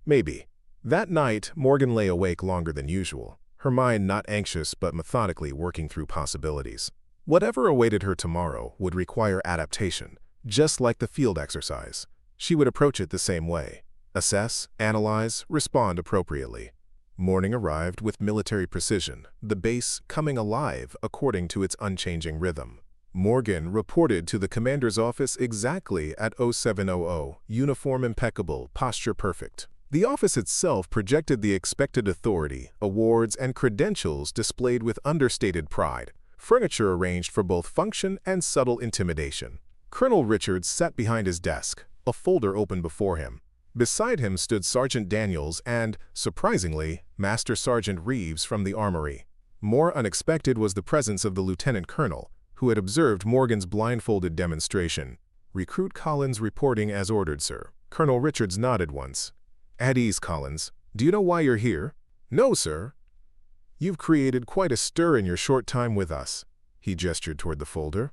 A: Maybe. That night, Morgan lay awake longer than usual, her mind not anxious but methodically working through possibilities. Whatever awaited her tomorrow would require adaptation, just like the field exercise. She would approach it the same way. Assess, analyze, respond appropriately. Morning arrived with military precision, the base coming alive according to its unchanging rhythm. Morgan reported to the commander's office exactly at 0700, uniform impeccable, posture perfect. The office itself projected the expected authority, awards, and credentials displayed with understated pride, furniture arranged for both function and subtle intimidation. Colonel Richards sat behind his desk, a folder open before him. Beside him stood Sergeant Daniels and, surprisingly, Master Sergeant Reeves from the armory. More unexpected was the presence of the lieutenant colonel, who had observed Morgan's blindfolded demonstration. Recruit Collins reporting as ordered, sir. Colonel Richards nodded once. At ease, Collins. Do you know why you're here? No, sir. You've created quite a stir in your short time with us. He gestured toward the folder.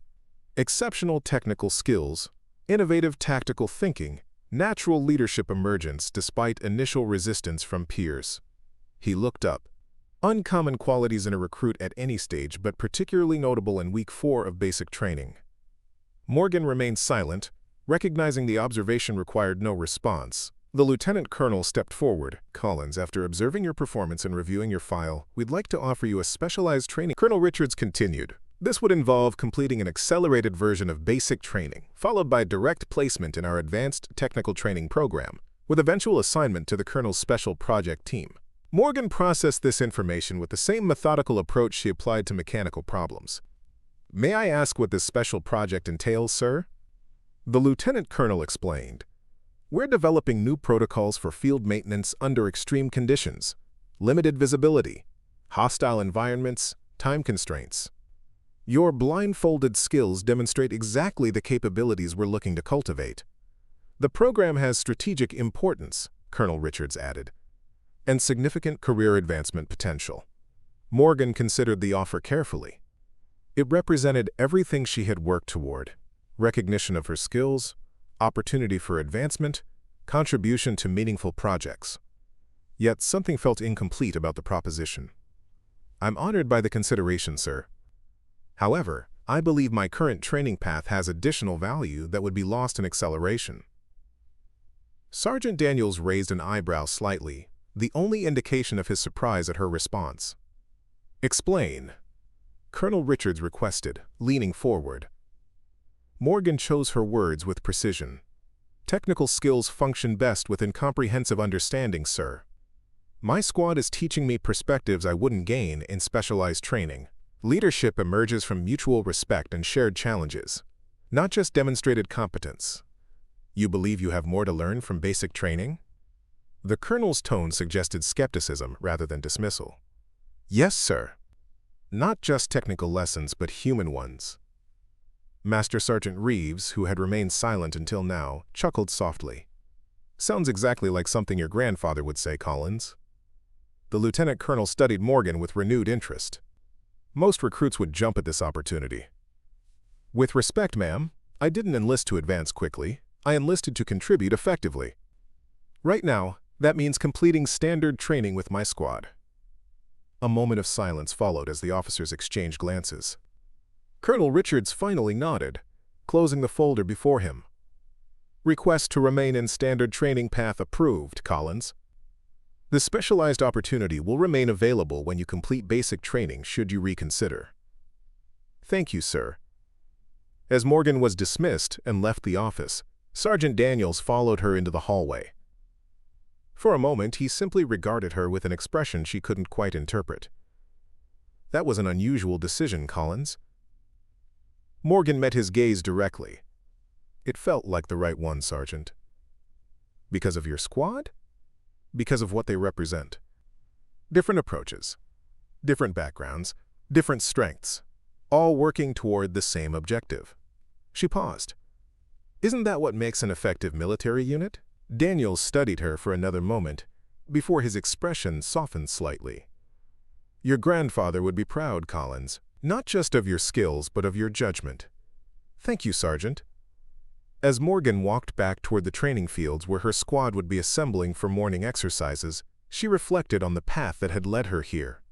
A: Exceptional technical skills, innovative tactical thinking, natural leadership emergence despite initial resistance from peers. He looked up. Uncommon qualities in a recruit at any stage, but particularly notable in week 4 of basic training. Morgan remained silent, recognizing the observation required no response. The lieutenant colonel stepped forward. Collins, after observing your performance and reviewing your file, we'd like to offer you a specialized training. Colonel Richards continued. This would involve completing an accelerated version of basic training, followed by direct placement in our advanced technical training program, with eventual assignment to the colonel's special project team. Morgan processed this information with the same methodical approach she applied to mechanical problems. May I ask what this special project entails, sir? The lieutenant colonel explained. We're developing new protocols for field maintenance under extreme conditions, limited visibility, hostile environments, time constraints. Your blindfolded skills demonstrate exactly the capabilities we're looking to cultivate. The program has strategic importance, Colonel Richards added, and significant career advancement potential. Morgan considered the offer carefully. It represented everything she had worked toward: recognition of her skills, opportunity for advancement, contribution to meaningful projects. Yet something felt incomplete about the proposition. I'm honored by the consideration, sir. However, I believe my current training path has additional value that would be lost in acceleration. Sergeant Daniels raised an eyebrow slightly, the only indication of his surprise at her response. Explain, Colonel Richards requested, leaning forward. Morgan chose her words with precision. Technical skills function best within comprehensive understanding, sir. My squad is teaching me perspectives I wouldn't gain in specialized training. Leadership emerges from mutual respect and shared challenges, not just demonstrated competence. You believe you have more to learn from basic training? The colonel's tone suggested skepticism rather than dismissal. Yes, sir. Not just technical lessons, but human ones. Master Sergeant Reeves, who had remained silent until now, chuckled softly. Sounds exactly like something your grandfather would say, Collins. The lieutenant colonel studied Morgan with renewed interest. Most recruits would jump at this opportunity. With respect, ma'am, I didn't enlist to advance quickly. I enlisted to contribute effectively. Right now, That means completing standard training with my squad." A moment of silence followed as the officers exchanged glances. Colonel Richards finally nodded, closing the folder before him. "Request to remain in standard training path approved, Collins. The specialized opportunity will remain available when you complete basic training should you reconsider." "Thank you, sir." As Morgan was dismissed and left the office, Sergeant Daniels followed her into the hallway. For a moment, he simply regarded her with an expression she couldn't quite interpret. "That was an unusual decision, Collins." Morgan met his gaze directly. "It felt like the right one, Sergeant." "Because of your squad?" "Because of what they represent. Different approaches, different backgrounds, different strengths, all working toward the same objective." She paused. "Isn't that what makes an effective military unit?" Daniels studied her for another moment, before his expression softened slightly. "Your grandfather would be proud, Collins, not just of your skills but of your judgment." "Thank you, Sergeant." As Morgan walked back toward the training fields where her squad would be assembling for morning exercises, she reflected on the path that had led her here.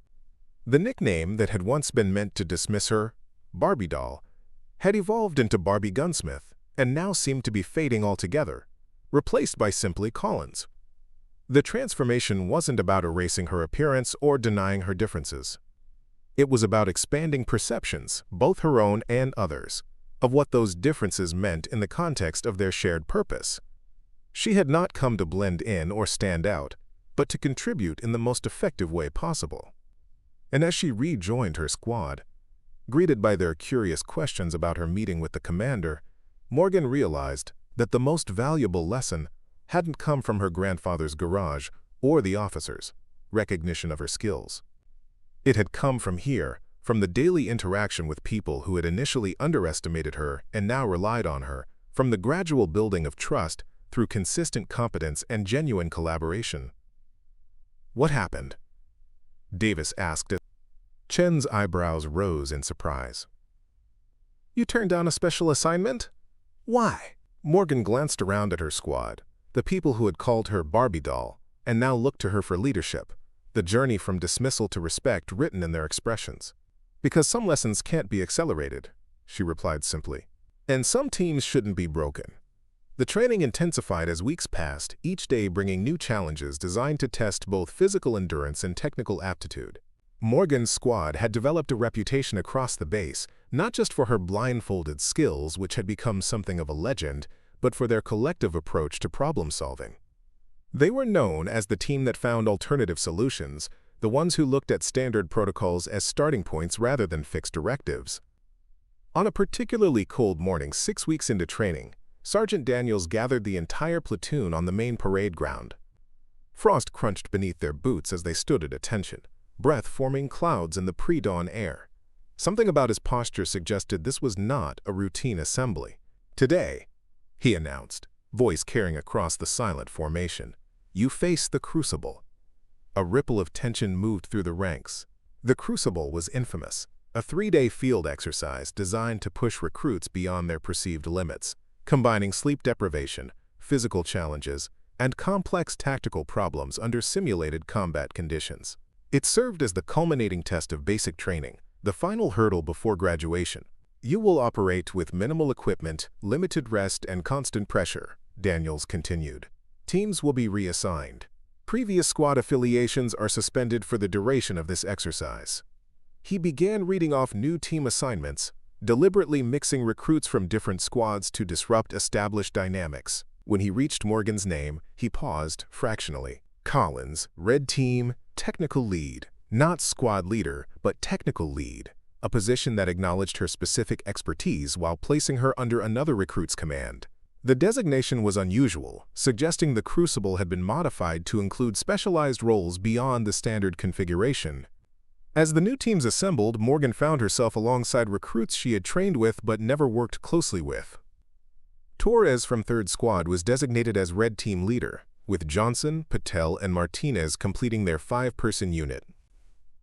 A: The nickname that had once been meant to dismiss her, Barbie Doll, had evolved into Barbie Gunsmith and now seemed to be fading altogether, replaced by simply Collins. The transformation wasn't about erasing her appearance or denying her differences. It was about expanding perceptions, both her own and others, of what those differences meant in the context of their shared purpose. She had not come to blend in or stand out, but to contribute in the most effective way possible. And as she rejoined her squad, greeted by their curious questions about her meeting with the commander, Morgan realized that the most valuable lesson hadn't come from her grandfather's garage or the officers' recognition of her skills. It had come from here, from the daily interaction with people who had initially underestimated her and now relied on her, from the gradual building of trust through consistent competence and genuine collaboration. "What happened?" Davis asked as Chen's eyebrows rose in surprise. "You turned down a special assignment? Why?" Morgan glanced around at her squad, the people who had called her Barbie Doll, and now looked to her for leadership, the journey from dismissal to respect written in their expressions. "Because some lessons can't be accelerated," she replied simply. "And some teams shouldn't be broken." The training intensified as weeks passed, each day bringing new challenges designed to test both physical endurance and technical aptitude. Morgan's squad had developed a reputation across the base, not just for her blindfolded skills, which had become something of a legend, but for their collective approach to problem-solving. They were known as the team that found alternative solutions, the ones who looked at standard protocols as starting points rather than fixed directives. On a particularly cold morning 6 weeks into training, Sergeant Daniels gathered the entire platoon on the main parade ground. Frost crunched beneath their boots as they stood at attention, breath forming clouds in the pre-dawn air. Something about his posture suggested this was not a routine assembly. "Today," he announced, voice carrying across the silent formation, "you face the Crucible." A ripple of tension moved through the ranks. The Crucible was infamous, a 3-day field exercise designed to push recruits beyond their perceived limits, combining sleep deprivation, physical challenges, and complex tactical problems under simulated combat conditions. It served as the culminating test of basic training, the final hurdle before graduation. "You will operate with minimal equipment, limited rest, and constant pressure," Daniels continued. "Teams will be reassigned. Previous squad affiliations are suspended for the duration of this exercise." He began reading off new team assignments, deliberately mixing recruits from different squads to disrupt established dynamics. When he reached Morgan's name, he paused fractionally. "Collins, Red Team, Technical Lead. Not squad leader, but technical lead, a position that acknowledged her specific expertise while placing her under another recruit's command." The designation was unusual, suggesting the Crucible had been modified to include specialized roles beyond the standard configuration. As the new teams assembled, Morgan found herself alongside recruits she had trained with but never worked closely with. Torres from 3rd Squad was designated as Red Team leader, with Johnson, Patel, and Martinez completing their 5-person unit.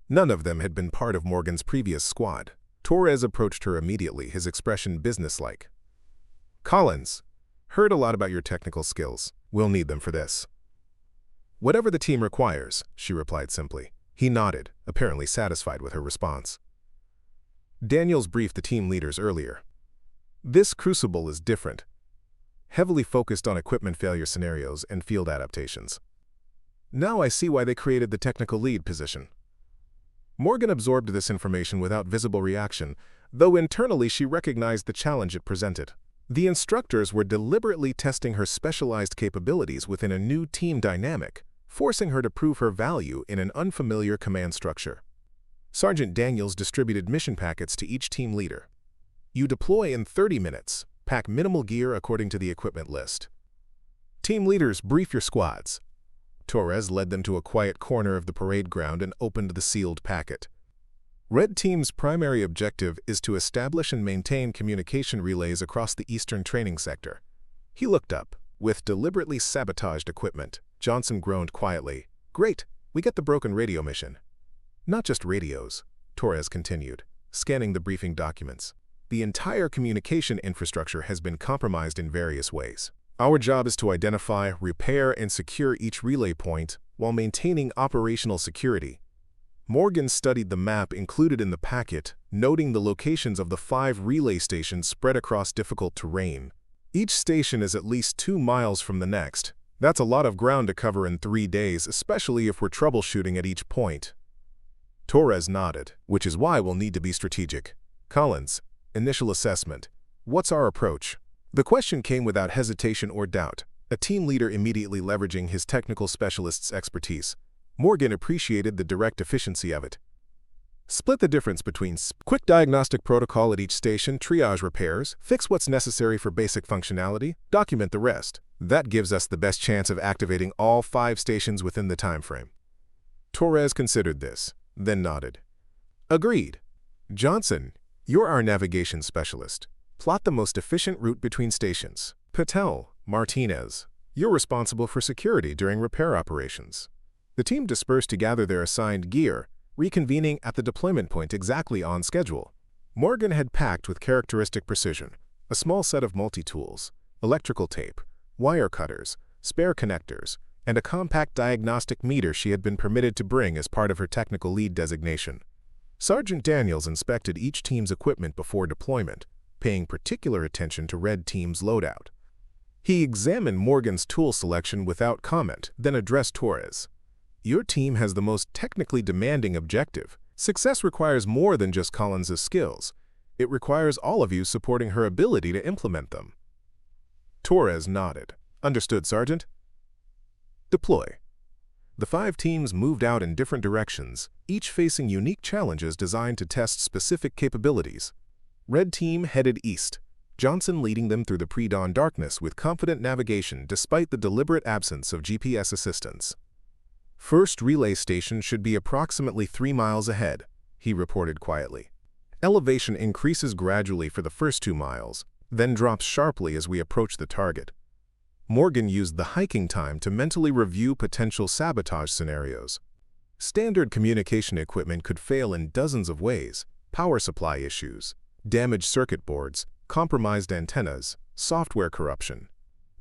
A: None of them had been part of Morgan's previous squad. Torres approached her immediately, his expression businesslike. "Collins, heard a lot about your technical skills. We'll need them for this." "Whatever the team requires," she replied simply. He nodded, apparently satisfied with her response. Daniels briefed the team leaders earlier. "This crucible is different, heavily focused on equipment failure scenarios and field adaptations. Now I see why they created the technical lead position." Morgan absorbed this information without visible reaction, though internally she recognized the challenge it presented. The instructors were deliberately testing her specialized capabilities within a new team dynamic, forcing her to prove her value in an unfamiliar command structure. Sergeant Daniels distributed mission packets to each team leader. "You deploy in 30 minutes. Pack minimal gear according to the equipment list. Team leaders, brief your squads." Torres led them to a quiet corner of the parade ground and opened the sealed packet. Red Team's primary objective is to establish and maintain communication relays across the eastern training sector. He looked up. With deliberately sabotaged equipment, Johnson groaned quietly. "Great, we get the broken radio mission." "Not just radios," Torres continued, scanning the briefing documents. "The entire communication infrastructure has been compromised in various ways. Our job is to identify, repair, and secure each relay point while maintaining operational security." Morgan studied the map included in the packet, noting the locations of the 5 relay stations spread across difficult terrain. Each station is at least 2 miles from the next. That's a lot of ground to cover in 3 days, especially if we're troubleshooting at each point. Torres nodded, "Which is why we'll need to be strategic. Collins, initial assessment. What's our approach?" The question came without hesitation or doubt, a team leader immediately leveraging his technical specialist's expertise. Morgan appreciated the direct efficiency of it. "Split the difference between quick diagnostic protocol at each station, triage repairs, fix what's necessary for basic functionality, document the rest. That gives us the best chance of activating all 5 stations within the time frame." Torres considered this, then nodded. "Agreed. Johnson, you're our navigation specialist. Plot the most efficient route between stations. Patel, Martinez, you're responsible for security during repair operations." The team dispersed to gather their assigned gear, reconvening at the deployment point exactly on schedule. Morgan had packed with characteristic precision a small set of multi-tools, electrical tape, wire cutters, spare connectors, and a compact diagnostic meter she had been permitted to bring as part of her technical lead designation. Sergeant Daniels inspected each team's equipment before deployment, paying particular attention to Red Team's loadout. He examined Morgan's tool selection without comment, then addressed Torres. "Your team has the most technically demanding objective. Success requires more than just Collins's skills. It requires all of you supporting her ability to implement them." Torres nodded. "Understood, Sergeant." Deploy. The 5 teams moved out in different directions, each facing unique challenges designed to test specific capabilities. Red Team headed east, Johnson leading them through the pre-dawn darkness with confident navigation despite the deliberate absence of GPS assistance. "First relay station should be approximately 3 miles ahead," he reported quietly. "Elevation increases gradually for the first 2 miles, then drops sharply as we approach the target." Morgan used the hiking time to mentally review potential sabotage scenarios. Standard communication equipment could fail in dozens of ways: power supply issues, damaged circuit boards, compromised antennas, software corruption.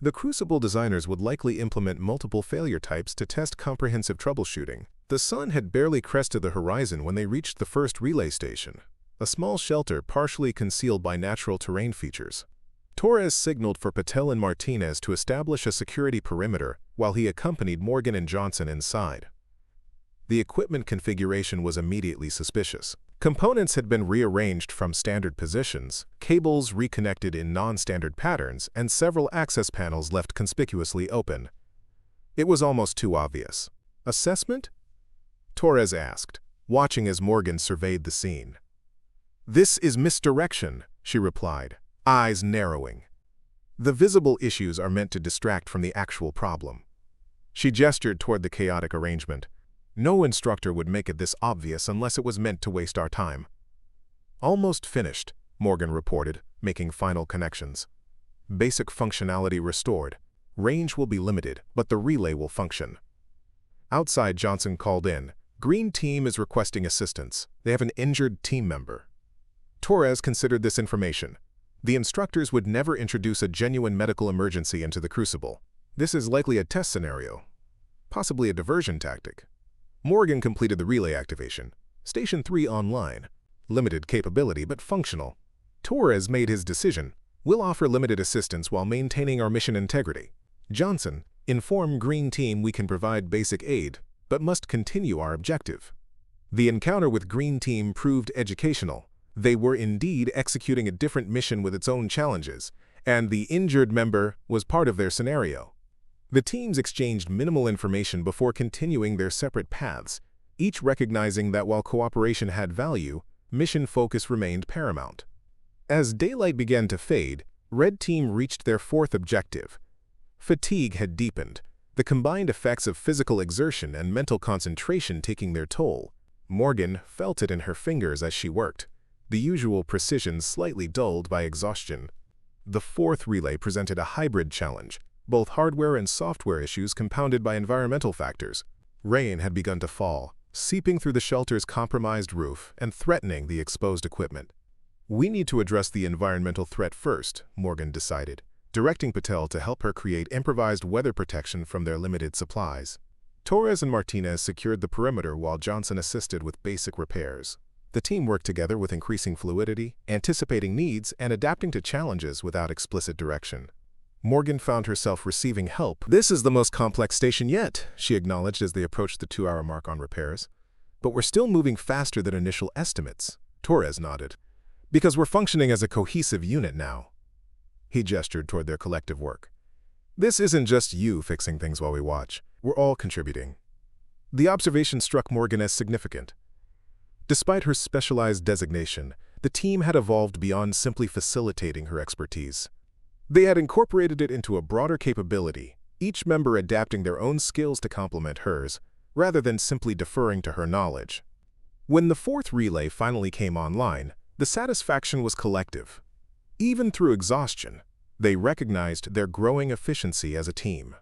A: The Crucible designers would likely implement multiple failure types to test comprehensive troubleshooting. The sun had barely crested the horizon when they reached the first relay station, a small shelter partially concealed by natural terrain features. Torres signaled for Patel and Martinez to establish a security perimeter while he accompanied Morgan and Johnson inside. The equipment configuration was immediately suspicious. Components had been rearranged from standard positions, cables reconnected in non-standard patterns, and several access panels left conspicuously open. It was almost too obvious. "Assessment?" Torres asked, watching as Morgan surveyed the scene. "This is misdirection," she replied, eyes narrowing. "The visible issues are meant to distract from the actual problem." She gestured toward the chaotic arrangement. "No instructor would make it this obvious unless it was meant to waste our time." "Almost finished," Morgan reported, making final connections. "Basic functionality restored. Range will be limited, but the relay will function." Outside, Johnson called in. "Green Team is requesting assistance. They have an injured team member." Torres considered this information. The instructors would never introduce a genuine medical emergency into the Crucible. This is likely a test scenario. possibly a diversion tactic. Morgan completed the relay activation. Station 3 online. Limited capability but functional. Torres made his decision. We'll offer limited assistance while maintaining our mission integrity. Johnson, inform Green Team we can provide basic aid, but must continue our objective. The encounter with Green Team proved educational. They were indeed executing a different mission with its own challenges, and the injured member was part of their scenario. The teams exchanged minimal information before continuing their separate paths, each recognizing that while cooperation had value, mission focus remained paramount. As daylight began to fade, Red Team reached their fourth objective. Fatigue had deepened, the combined effects of physical exertion and mental concentration taking their toll. Morgan felt it in her fingers as she worked, the usual precision slightly dulled by exhaustion. The fourth relay presented a hybrid challenge, both hardware and software issues compounded by environmental factors. Rain had begun to fall, seeping through the shelter's compromised roof and threatening the exposed equipment. We need to address the environmental threat first, Morgan decided, directing Patel to help her create improvised weather protection from their limited supplies. Torres and Martinez secured the perimeter while Johnson assisted with basic repairs. The team worked together with increasing fluidity, anticipating needs and adapting to challenges without explicit direction. Morgan found herself receiving help. "This is the most complex station yet," she acknowledged as they approached the 2-hour mark on repairs. "But we're still moving faster than initial estimates." Torres nodded. "Because we're functioning as a cohesive unit now." He gestured toward their collective work. "This isn't just you fixing things while we watch. We're all contributing." The observation struck Morgan as significant. Despite her specialized designation, the team had evolved beyond simply facilitating her expertise. They had incorporated it into a broader capability, each member adapting their own skills to complement hers, rather than simply deferring to her knowledge. When the fourth relay finally came online, the satisfaction was collective. Even through exhaustion, they recognized their growing efficiency as a team.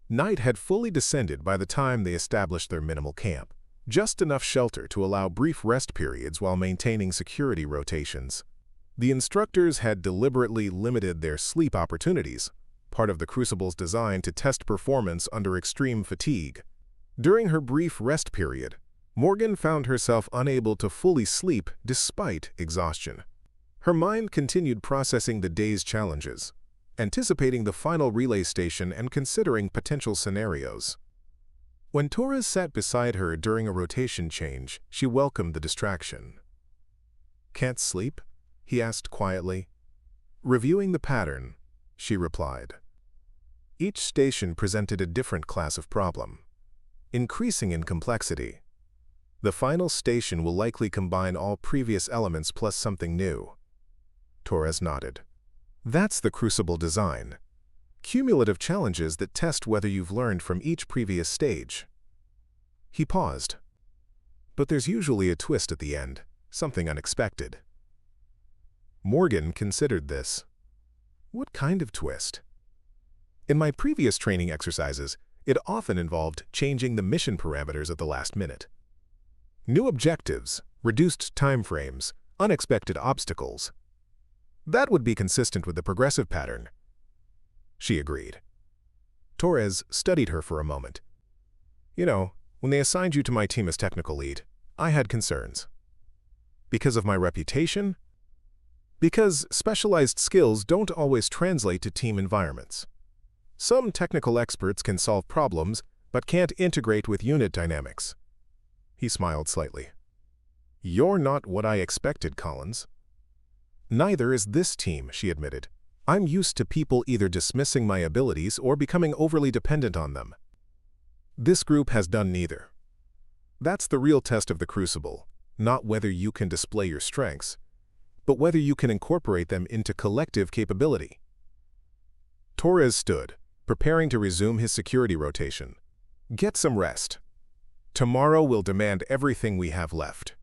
A: Night had fully descended by the time they established their minimal camp, just enough shelter to allow brief rest periods while maintaining security rotations. The instructors had deliberately limited their sleep opportunities, part of the Crucible's design to test performance under extreme fatigue. During her brief rest period, Morgan found herself unable to fully sleep despite exhaustion. Her mind continued processing the day's challenges, anticipating the final relay station and considering potential scenarios. When Torres sat beside her during a rotation change, she welcomed the distraction. "Can't sleep?" he asked quietly. "Reviewing the pattern," she replied. Each station presented a different class of problem, increasing in complexity. The final station will likely combine all previous elements plus something new. Torres nodded. "That's the Crucible design. Cumulative challenges that test whether you've learned from each previous stage." He paused. "But there's usually a twist at the end, something unexpected." Morgan considered this. "What kind of twist?" "In my previous training exercises, it often involved changing the mission parameters at the last minute. New objectives, reduced timeframes, unexpected obstacles. That would be consistent with the progressive pattern." She agreed. Torres studied her for a moment. "You know, when they assigned you to my team as technical lead, I had concerns." "Because of my reputation?" "Because specialized skills don't always translate to team environments. Some technical experts can solve problems, but can't integrate with unit dynamics." He smiled slightly. "You're not what I expected, Collins." "Neither is this team," she admitted. "I'm used to people either dismissing my abilities or becoming overly dependent on them. This group has done neither. That's the real test of the Crucible, not whether you can display your strengths, but whether you can incorporate them into collective capability." Torres stood, preparing to resume his security rotation. "Get some rest. Tomorrow will demand everything we have left."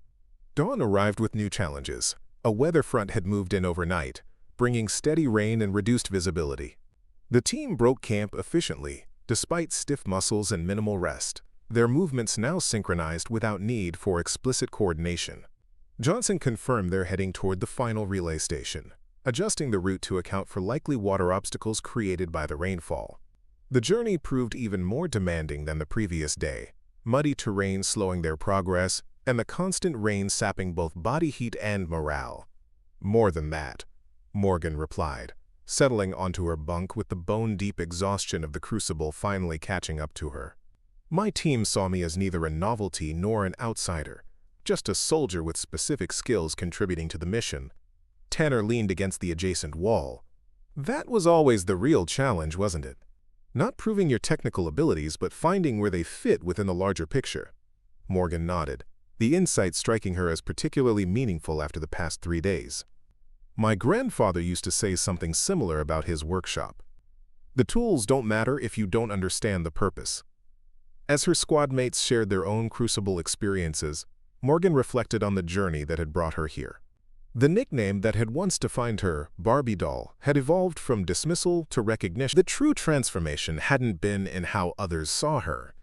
A: Dawn arrived with new challenges. A weather front had moved in overnight, bringing steady rain and reduced visibility. The team broke camp efficiently, despite stiff muscles and minimal rest, their movements now synchronized without need for explicit coordination. Johnson confirmed they're heading toward the final relay station, adjusting the route to account for likely water obstacles created by the rainfall. The journey proved even more demanding than the previous day, muddy terrain slowing their progress, and the constant rain sapping both body heat and morale. "More than that," Morgan replied, settling onto her bunk with the bone-deep exhaustion of the crucible finally catching up to her. "My team saw me as neither a novelty nor an outsider, just a soldier with specific skills contributing to the mission." Tanner leaned against the adjacent wall. "That was always the real challenge, wasn't it? Not proving your technical abilities, but finding where they fit within the larger picture." Morgan nodded, the insight striking her as particularly meaningful after the past 3 days. "My grandfather used to say something similar about his workshop. The tools don't matter if you don't understand the purpose." As her squad mates shared their own crucible experiences, Morgan reflected on the journey that had brought her here. The nickname that had once defined her, Barbie Doll, had evolved from dismissal to recognition. The true transformation hadn't been in how others saw her,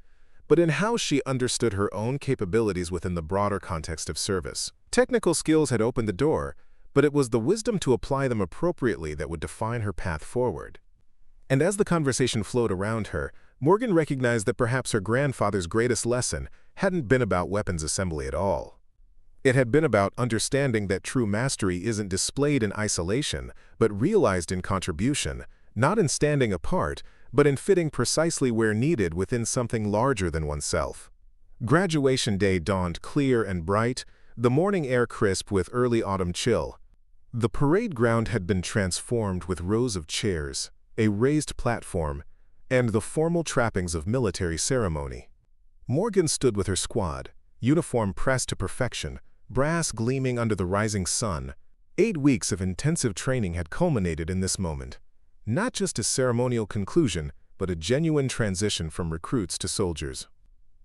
A: but in how she understood her own capabilities within the broader context of service. Technical skills had opened the door, but it was the wisdom to apply them appropriately that would define her path forward. And as the conversation flowed around her, Morgan recognized that perhaps her grandfather's greatest lesson hadn't been about weapons assembly at all. It had been about understanding that true mastery isn't displayed in isolation, but realized in contribution, not in standing apart, but in fitting precisely where needed within something larger than oneself. Graduation day dawned clear and bright, the morning air crisp with early autumn chill. The parade ground had been transformed with rows of chairs, a raised platform, and the formal trappings of military ceremony. Morgan stood with her squad, uniform pressed to perfection, brass gleaming under the rising sun. 8 weeks of intensive training had culminated in this moment, not just a ceremonial conclusion, but a genuine transition from recruits to soldiers.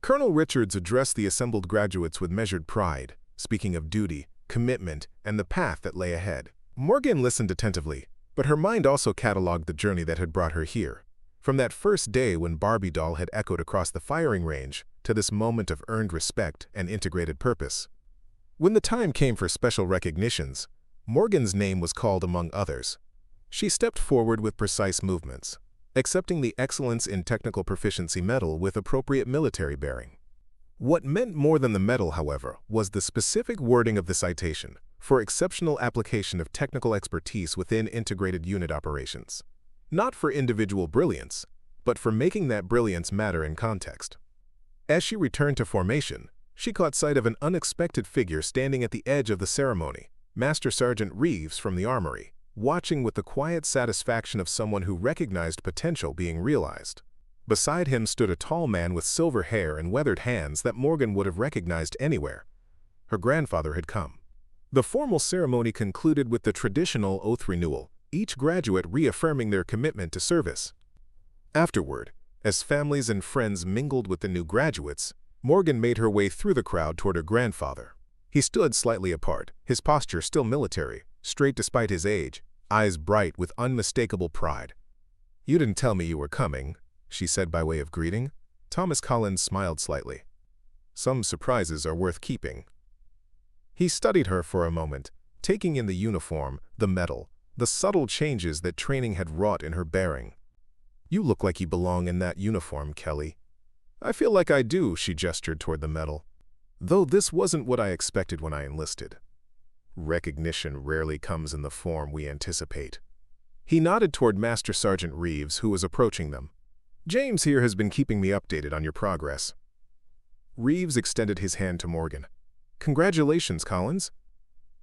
A: Colonel Richards addressed the assembled graduates with measured pride, speaking of duty, commitment, and the path that lay ahead. Morgan listened attentively, but her mind also cataloged the journey that had brought her here. From that first day when Barbie Doll had echoed across the firing range, to this moment of earned respect and integrated purpose. When the time came for special recognitions, Morgan's name was called among others. She stepped forward with precise movements, accepting the Excellence in Technical Proficiency medal with appropriate military bearing. What meant more than the medal, however, was the specific wording of the citation, for exceptional application of technical expertise within integrated unit operations. Not for individual brilliance, but for making that brilliance matter in context. As she returned to formation, she caught sight of an unexpected figure standing at the edge of the ceremony, Master Sergeant Reeves from the Armory, watching with the quiet satisfaction of someone who recognized potential being realized. Beside him stood a tall man with silver hair and weathered hands that Morgan would have recognized anywhere. Her grandfather had come. The formal ceremony concluded with the traditional oath renewal, each graduate reaffirming their commitment to service. Afterward, as families and friends mingled with the new graduates, Morgan made her way through the crowd toward her grandfather. He stood slightly apart, his posture still military, straight despite his age, eyes bright with unmistakable pride. "You didn't tell me you were coming," she said by way of greeting. Thomas Collins smiled slightly. "Some surprises are worth keeping." He studied her for a moment, taking in the uniform, the medal, the subtle changes that training had wrought in her bearing. "You look like you belong in that uniform, Kelly." "I feel like I do," she gestured toward the medal. "Though this wasn't what I expected when I enlisted. Recognition rarely comes in the form we anticipate." He nodded toward Master Sergeant Reeves, who was approaching them. "James here has been keeping me updated on your progress." Reeves extended his hand to Morgan. "Congratulations, Collins.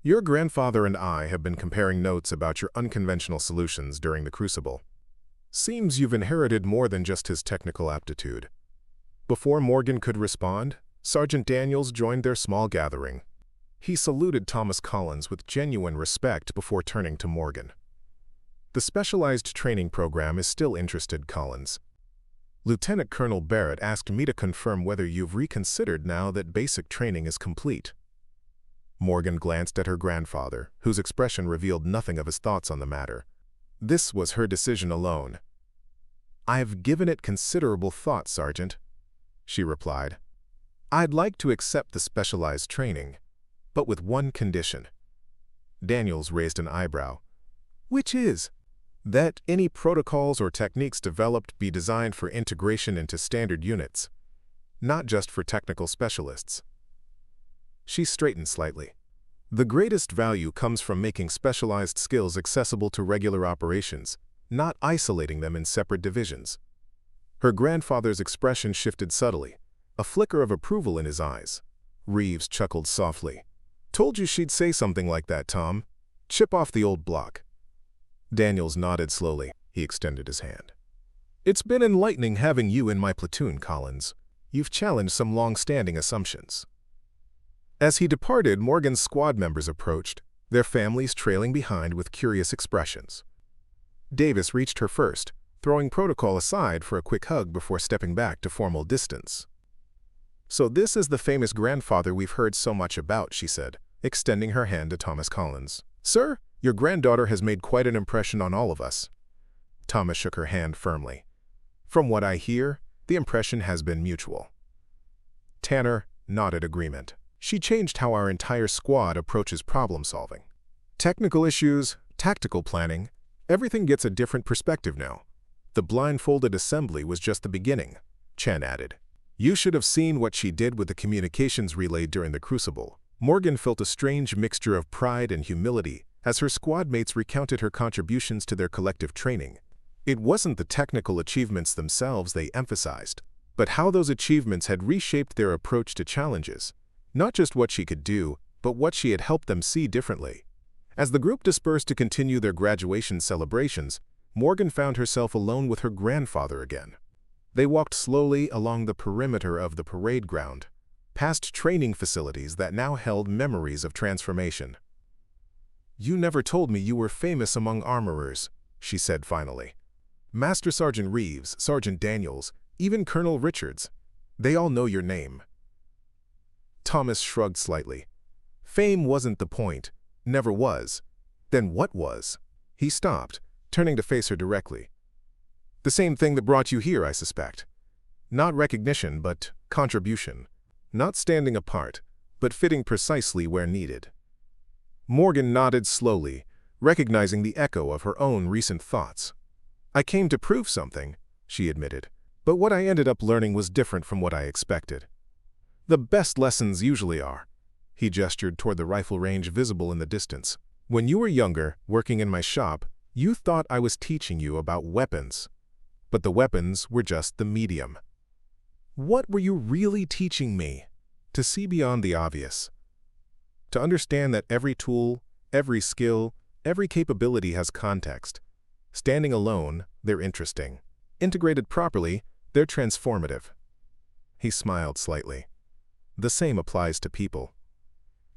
A: Your grandfather and I have been comparing notes about your unconventional solutions during the Crucible. Seems you've inherited more than just his technical aptitude." Before Morgan could respond, Sergeant Daniels joined their small gathering. He saluted Thomas Collins with genuine respect before turning to Morgan. "The specialized training program is still interested, Collins. Lieutenant Colonel Barrett asked me to confirm whether you've reconsidered now that basic training is complete." Morgan glanced at her grandfather, whose expression revealed nothing of his thoughts on the matter. This was her decision alone. "I've given it considerable thought, Sergeant," she replied. "I'd like to accept the specialized training, but with one condition." Daniels raised an eyebrow. "Which is?" That any protocols or techniques developed be designed for integration into standard units, not just for technical specialists. She straightened slightly. The greatest value comes from making specialized skills accessible to regular operations, not isolating them in separate divisions. Her grandfather's expression shifted subtly, a flicker of approval in his eyes. Reeves chuckled softly. "Told you she'd say something like that, Tom. Chip off the old block." Daniels nodded slowly. He extended his hand. "It's been enlightening having you in my platoon, Collins. You've challenged some long-standing assumptions." As he departed, Morgan's squad members approached, their families trailing behind with curious expressions. Davis reached her first, throwing protocol aside for a quick hug before stepping back to formal distance. "So this is the famous grandfather we've heard so much about," she said, extending her hand to Thomas Collins. "Sir, your granddaughter has made quite an impression on all of us." Thomas shook her hand firmly. "From what I hear, the impression has been mutual." Tanner nodded agreement. "She changed how our entire squad approaches problem-solving. Technical issues, tactical planning, everything gets a different perspective now. The blindfolded assembly was just the beginning," Chen added. "You should have seen what she did with the communications relay during the Crucible." Morgan felt a strange mixture of pride and humility as her squad mates recounted her contributions to their collective training. It wasn't the technical achievements themselves they emphasized, but how those achievements had reshaped their approach to challenges. Not just what she could do, but what she had helped them see differently. As the group dispersed to continue their graduation celebrations, Morgan found herself alone with her grandfather again. They walked slowly along the perimeter of the parade ground, past training facilities that now held memories of transformation. "You never told me you were famous among armorers," she said finally. "Master Sergeant Reeves, Sergeant Daniels, even Colonel Richards, they all know your name." Thomas shrugged slightly. Fame wasn't the point, never was. Then what was? He stopped, turning to face her directly. "The same thing that brought you here, I suspect. Not recognition, but contribution. Not standing apart, but fitting precisely where needed." Morgan nodded slowly, recognizing the echo of her own recent thoughts. "I came to prove something," she admitted, "but what I ended up learning was different from what I expected. The best lessons usually are." He gestured toward the rifle range visible in the distance. "When you were younger, working in my shop, you thought I was teaching you about weapons. But the weapons were just the medium. What were you really teaching me? To see beyond the obvious. To understand that every tool, every skill, every capability has context. Standing alone, they're interesting. Integrated properly, they're transformative." He smiled slightly. "The same applies to people."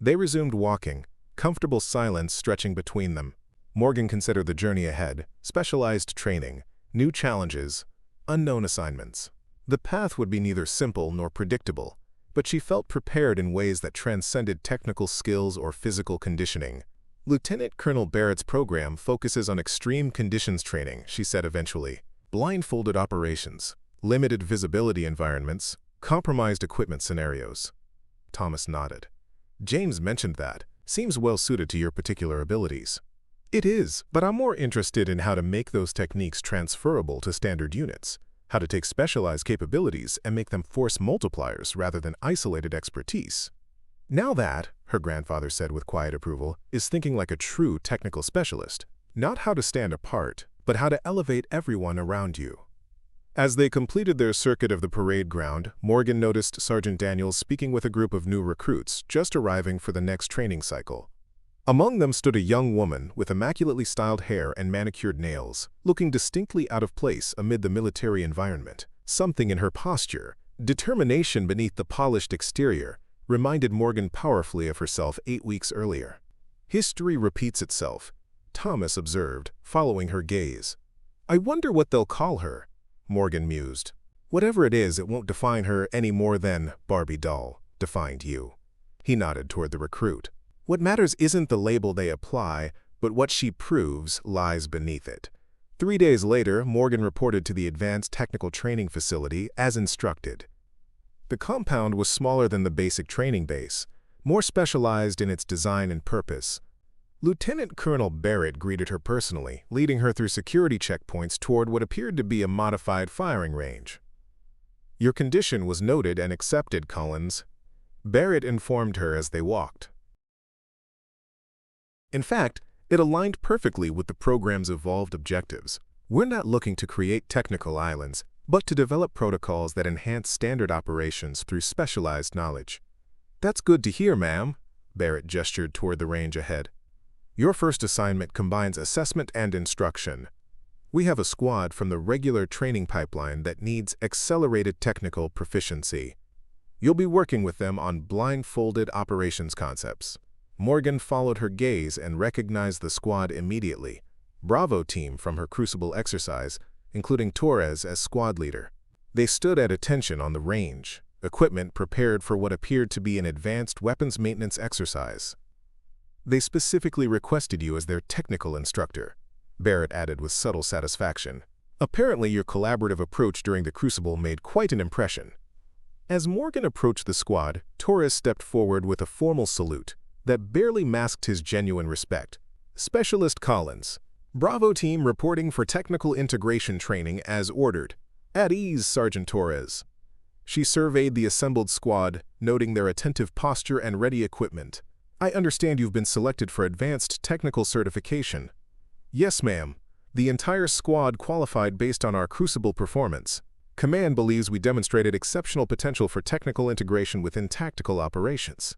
A: They resumed walking, comfortable silence stretching between them. Morgan considered the journey ahead, specialized training, new challenges, unknown assignments. The path would be neither simple nor predictable, but she felt prepared in ways that transcended technical skills or physical conditioning. "Lieutenant Colonel Barrett's program focuses on extreme conditions training," she said eventually. "Blindfolded operations, limited visibility environments, compromised equipment scenarios." Thomas nodded. "James mentioned that. Seems well suited to your particular abilities." "It is, but I'm more interested in how to make those techniques transferable to standard units, how to take specialized capabilities and make them force multipliers rather than isolated expertise." "Now that," her grandfather said with quiet approval, "is thinking like a true technical specialist. Not how to stand apart, but how to elevate everyone around you." As they completed their circuit of the parade ground, Morgan noticed Sergeant Daniels speaking with a group of new recruits just arriving for the next training cycle. Among them stood a young woman with immaculately styled hair and manicured nails, looking distinctly out of place amid the military environment. Something in her posture, determination beneath the polished exterior, reminded Morgan powerfully of herself 8 weeks earlier. "History repeats itself," Thomas observed, following her gaze. "I wonder what they'll call her," Morgan mused. "Whatever it is, it won't define her any more than Barbie Doll defined you." He nodded toward the recruit. "What matters isn't the label they apply, but what she proves lies beneath it." 3 days later, Morgan reported to the Advanced Technical Training Facility as instructed. The compound was smaller than the basic training base, more specialized in its design and purpose. Lieutenant Colonel Barrett greeted her personally, leading her through security checkpoints toward what appeared to be a modified firing range. "Your condition was noted and accepted, Collins," Barrett informed her as they walked. In fact, it aligned perfectly with the program's evolved objectives. We're not looking to create technical islands, but to develop protocols that enhance standard operations through specialized knowledge. "That's good to hear, ma'am," Barrett gestured toward the range ahead. "Your first assignment combines assessment and instruction. We have a squad from the regular training pipeline that needs accelerated technical proficiency. You'll be working with them on blindfolded operations concepts." Morgan followed her gaze and recognized the squad immediately. Bravo team from her Crucible exercise, including Torres as squad leader. They stood at attention on the range, equipment prepared for what appeared to be an advanced weapons maintenance exercise. "They specifically requested you as their technical instructor," Barrett added with subtle satisfaction. "Apparently your collaborative approach during the Crucible made quite an impression." As Morgan approached the squad, Torres stepped forward with a formal salute that barely masked his genuine respect. "Specialist Collins, Bravo team reporting for technical integration training as ordered. At ease, Sergeant Torres." She surveyed the assembled squad, noting their attentive posture and ready equipment. "I understand you've been selected for advanced technical certification." "Yes, ma'am. The entire squad qualified based on our Crucible performance. Command believes we demonstrated exceptional potential for technical integration within tactical operations."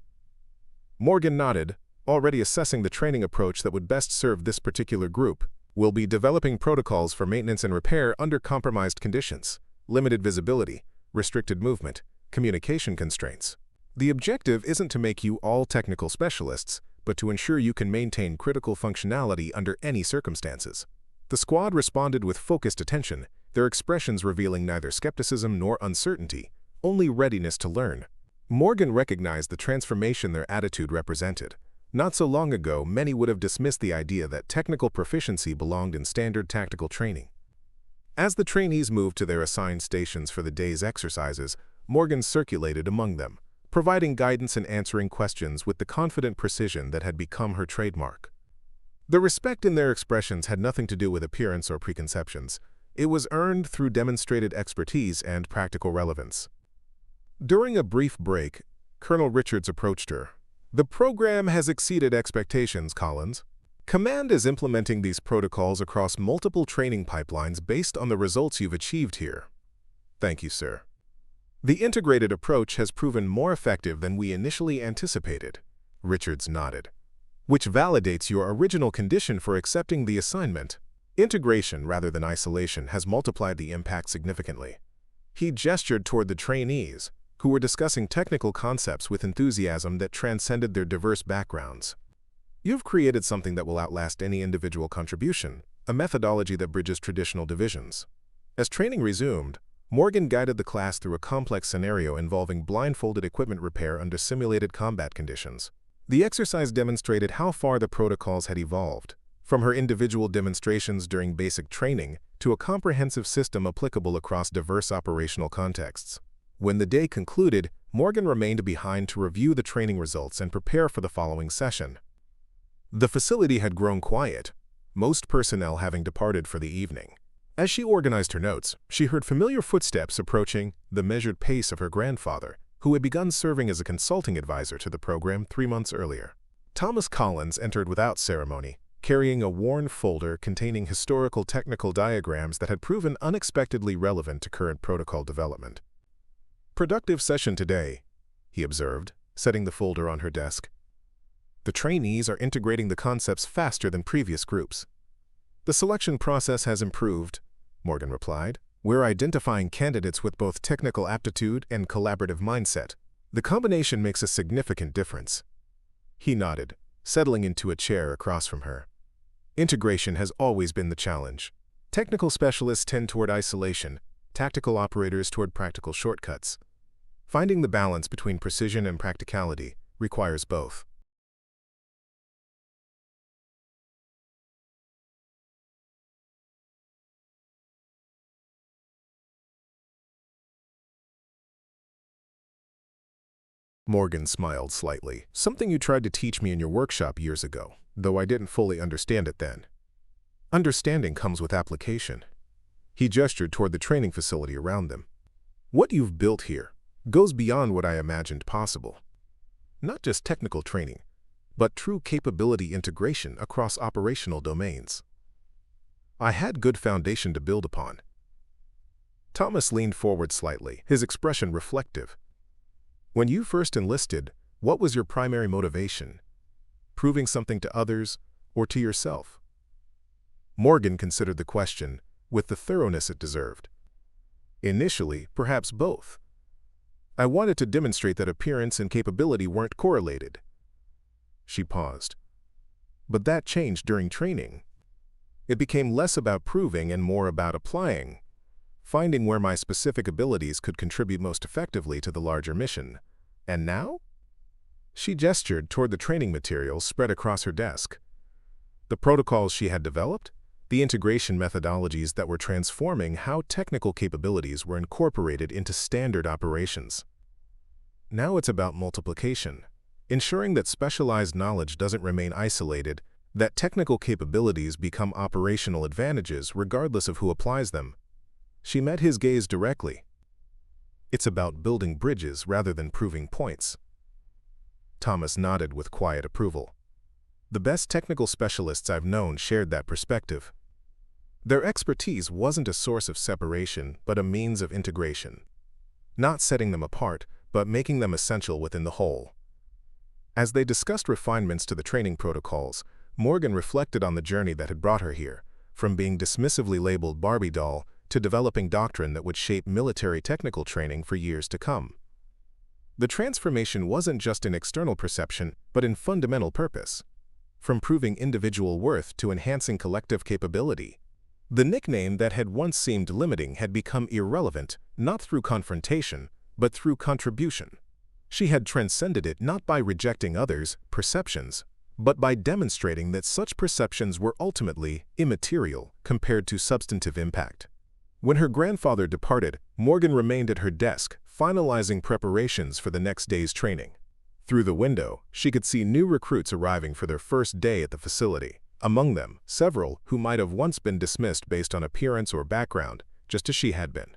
A: Morgan nodded, already assessing the training approach that would best serve this particular group. "We'll be developing protocols for maintenance and repair under compromised conditions, limited visibility, restricted movement, communication constraints. The objective isn't to make you all technical specialists, but to ensure you can maintain critical functionality under any circumstances." The squad responded with focused attention, their expressions revealing neither skepticism nor uncertainty, only readiness to learn. Morgan recognized the transformation their attitude represented. Not so long ago, many would have dismissed the idea that technical proficiency belonged in standard tactical training. As the trainees moved to their assigned stations for the day's exercises, Morgan circulated among them, providing guidance and answering questions with the confident precision that had become her trademark. The respect in their expressions had nothing to do with appearance or preconceptions. It was earned through demonstrated expertise and practical relevance. During a brief break, Colonel Richards approached her. "The program has exceeded expectations, Collins. Command is implementing these protocols across multiple training pipelines based on the results you've achieved here." "Thank you, sir. The integrated approach has proven more effective than we initially anticipated," Richards nodded. "Which validates your original condition for accepting the assignment. Integration rather than isolation has multiplied the impact significantly." He gestured toward the trainees, who were discussing technical concepts with enthusiasm that transcended their diverse backgrounds. "You've created something that will outlast any individual contribution, a methodology that bridges traditional divisions." As training resumed, Morgan guided the class through a complex scenario involving blindfolded equipment repair under simulated combat conditions. The exercise demonstrated how far the protocols had evolved, from her individual demonstrations during basic training to a comprehensive system applicable across diverse operational contexts. When the day concluded, Morgan remained behind to review the training results and prepare for the following session. The facility had grown quiet, most personnel having departed for the evening. As she organized her notes, she heard familiar footsteps approaching, the measured pace of her grandfather, who had begun serving as a consulting advisor to the program 3 months earlier. Thomas Collins entered without ceremony, carrying a worn folder containing historical technical diagrams that had proven unexpectedly relevant to current protocol development. "Productive session today," he observed, setting the folder on her desk. "The trainees are integrating the concepts faster than previous groups." "The selection process has improved," Morgan replied. "We're identifying candidates with both technical aptitude and collaborative mindset. The combination makes a significant difference." He nodded, settling into a chair across from her. "Integration has always been the challenge. Technical specialists tend toward isolation, tactical operators toward practical shortcuts. Finding the balance between precision and practicality requires both." Morgan smiled slightly. Something you tried to teach me in your workshop years ago, though I didn't fully understand it then. Understanding comes with application. He gestured toward the training facility around them. What you've built here goes beyond what I imagined possible. Not just technical training, but true capability integration across operational domains. I had good foundation to build upon. Thomas leaned forward slightly, his expression reflective. When you first enlisted, what was your primary motivation? Proving something to others or to yourself? Morgan considered the question with the thoroughness it deserved. Initially, perhaps both. I wanted to demonstrate that appearance and capability weren't correlated. She paused. But that changed during training. It became less about proving and more about applying, finding where my specific abilities could contribute most effectively to the larger mission. And now? She gestured toward the training materials spread across her desk. The protocols she had developed, the integration methodologies that were transforming how technical capabilities were incorporated into standard operations. Now it's about multiplication, ensuring that specialized knowledge doesn't remain isolated, that technical capabilities become operational advantages regardless of who applies them. She met his gaze directly. It's about building bridges rather than proving points. Thomas nodded with quiet approval. The best technical specialists I've known shared that perspective. Their expertise wasn't a source of separation, but a means of integration. Not setting them apart, but making them essential within the whole. As they discussed refinements to the training protocols, Morgan reflected on the journey that had brought her here, from being dismissively labeled Barbie Doll to developing doctrine that would shape military technical training for years to come. The transformation wasn't just in external perception, but in fundamental purpose. From proving individual worth to enhancing collective capability. The nickname that had once seemed limiting had become irrelevant, not through confrontation, but through contribution. She had transcended it not by rejecting others' perceptions, but by demonstrating that such perceptions were ultimately immaterial compared to substantive impact. When her grandfather departed, Morgan remained at her desk, finalizing preparations for the next day's training. Through the window, she could see new recruits arriving for their first day at the facility. Among them, several who might have once been dismissed based on appearance or background, just as she had been.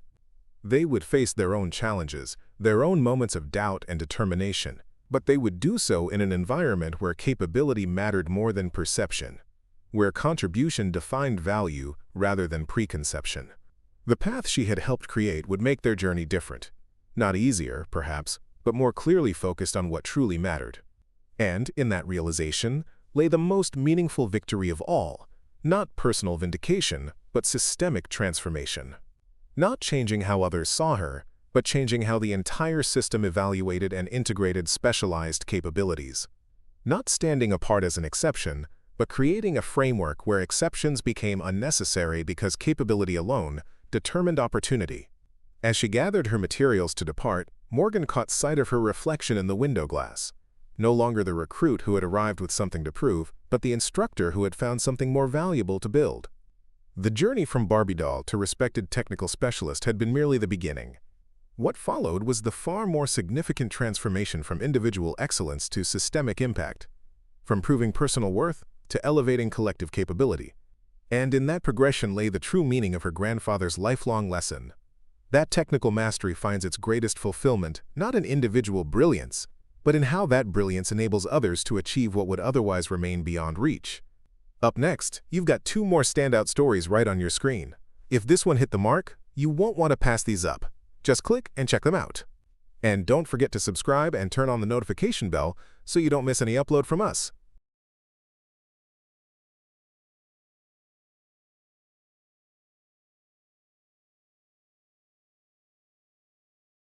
A: They would face their own challenges, their own moments of doubt and determination, but they would do so in an environment where capability mattered more than perception, where contribution defined value rather than preconception. The path she had helped create would make their journey different. Not easier, perhaps, but more clearly focused on what truly mattered. And, in that realization, lay the most meaningful victory of all, not personal vindication, but systemic transformation. Not changing how others saw her, but changing how the entire system evaluated and integrated specialized capabilities. Not standing apart as an exception, but creating a framework where exceptions became unnecessary because capability alone determined opportunity. As she gathered her materials to depart, Morgan caught sight of her reflection in the window glass. No longer the recruit who had arrived with something to prove, but the instructor who had found something more valuable to build. The journey from Barbie doll to respected technical specialist had been merely the beginning. What followed was the far more significant transformation from individual excellence to systemic impact, from proving personal worth to elevating collective capability. And in that progression lay the true meaning of her grandfather's lifelong lesson. That technical mastery finds its greatest fulfillment not in individual brilliance, but in how that brilliance enables others to achieve what would otherwise remain beyond reach. Up next, you've got two more standout stories right on your screen. If this one hit the mark, you won't want to pass these up. Just click and check them out. And don't forget to subscribe and turn on the notification bell so you don't miss any upload from us.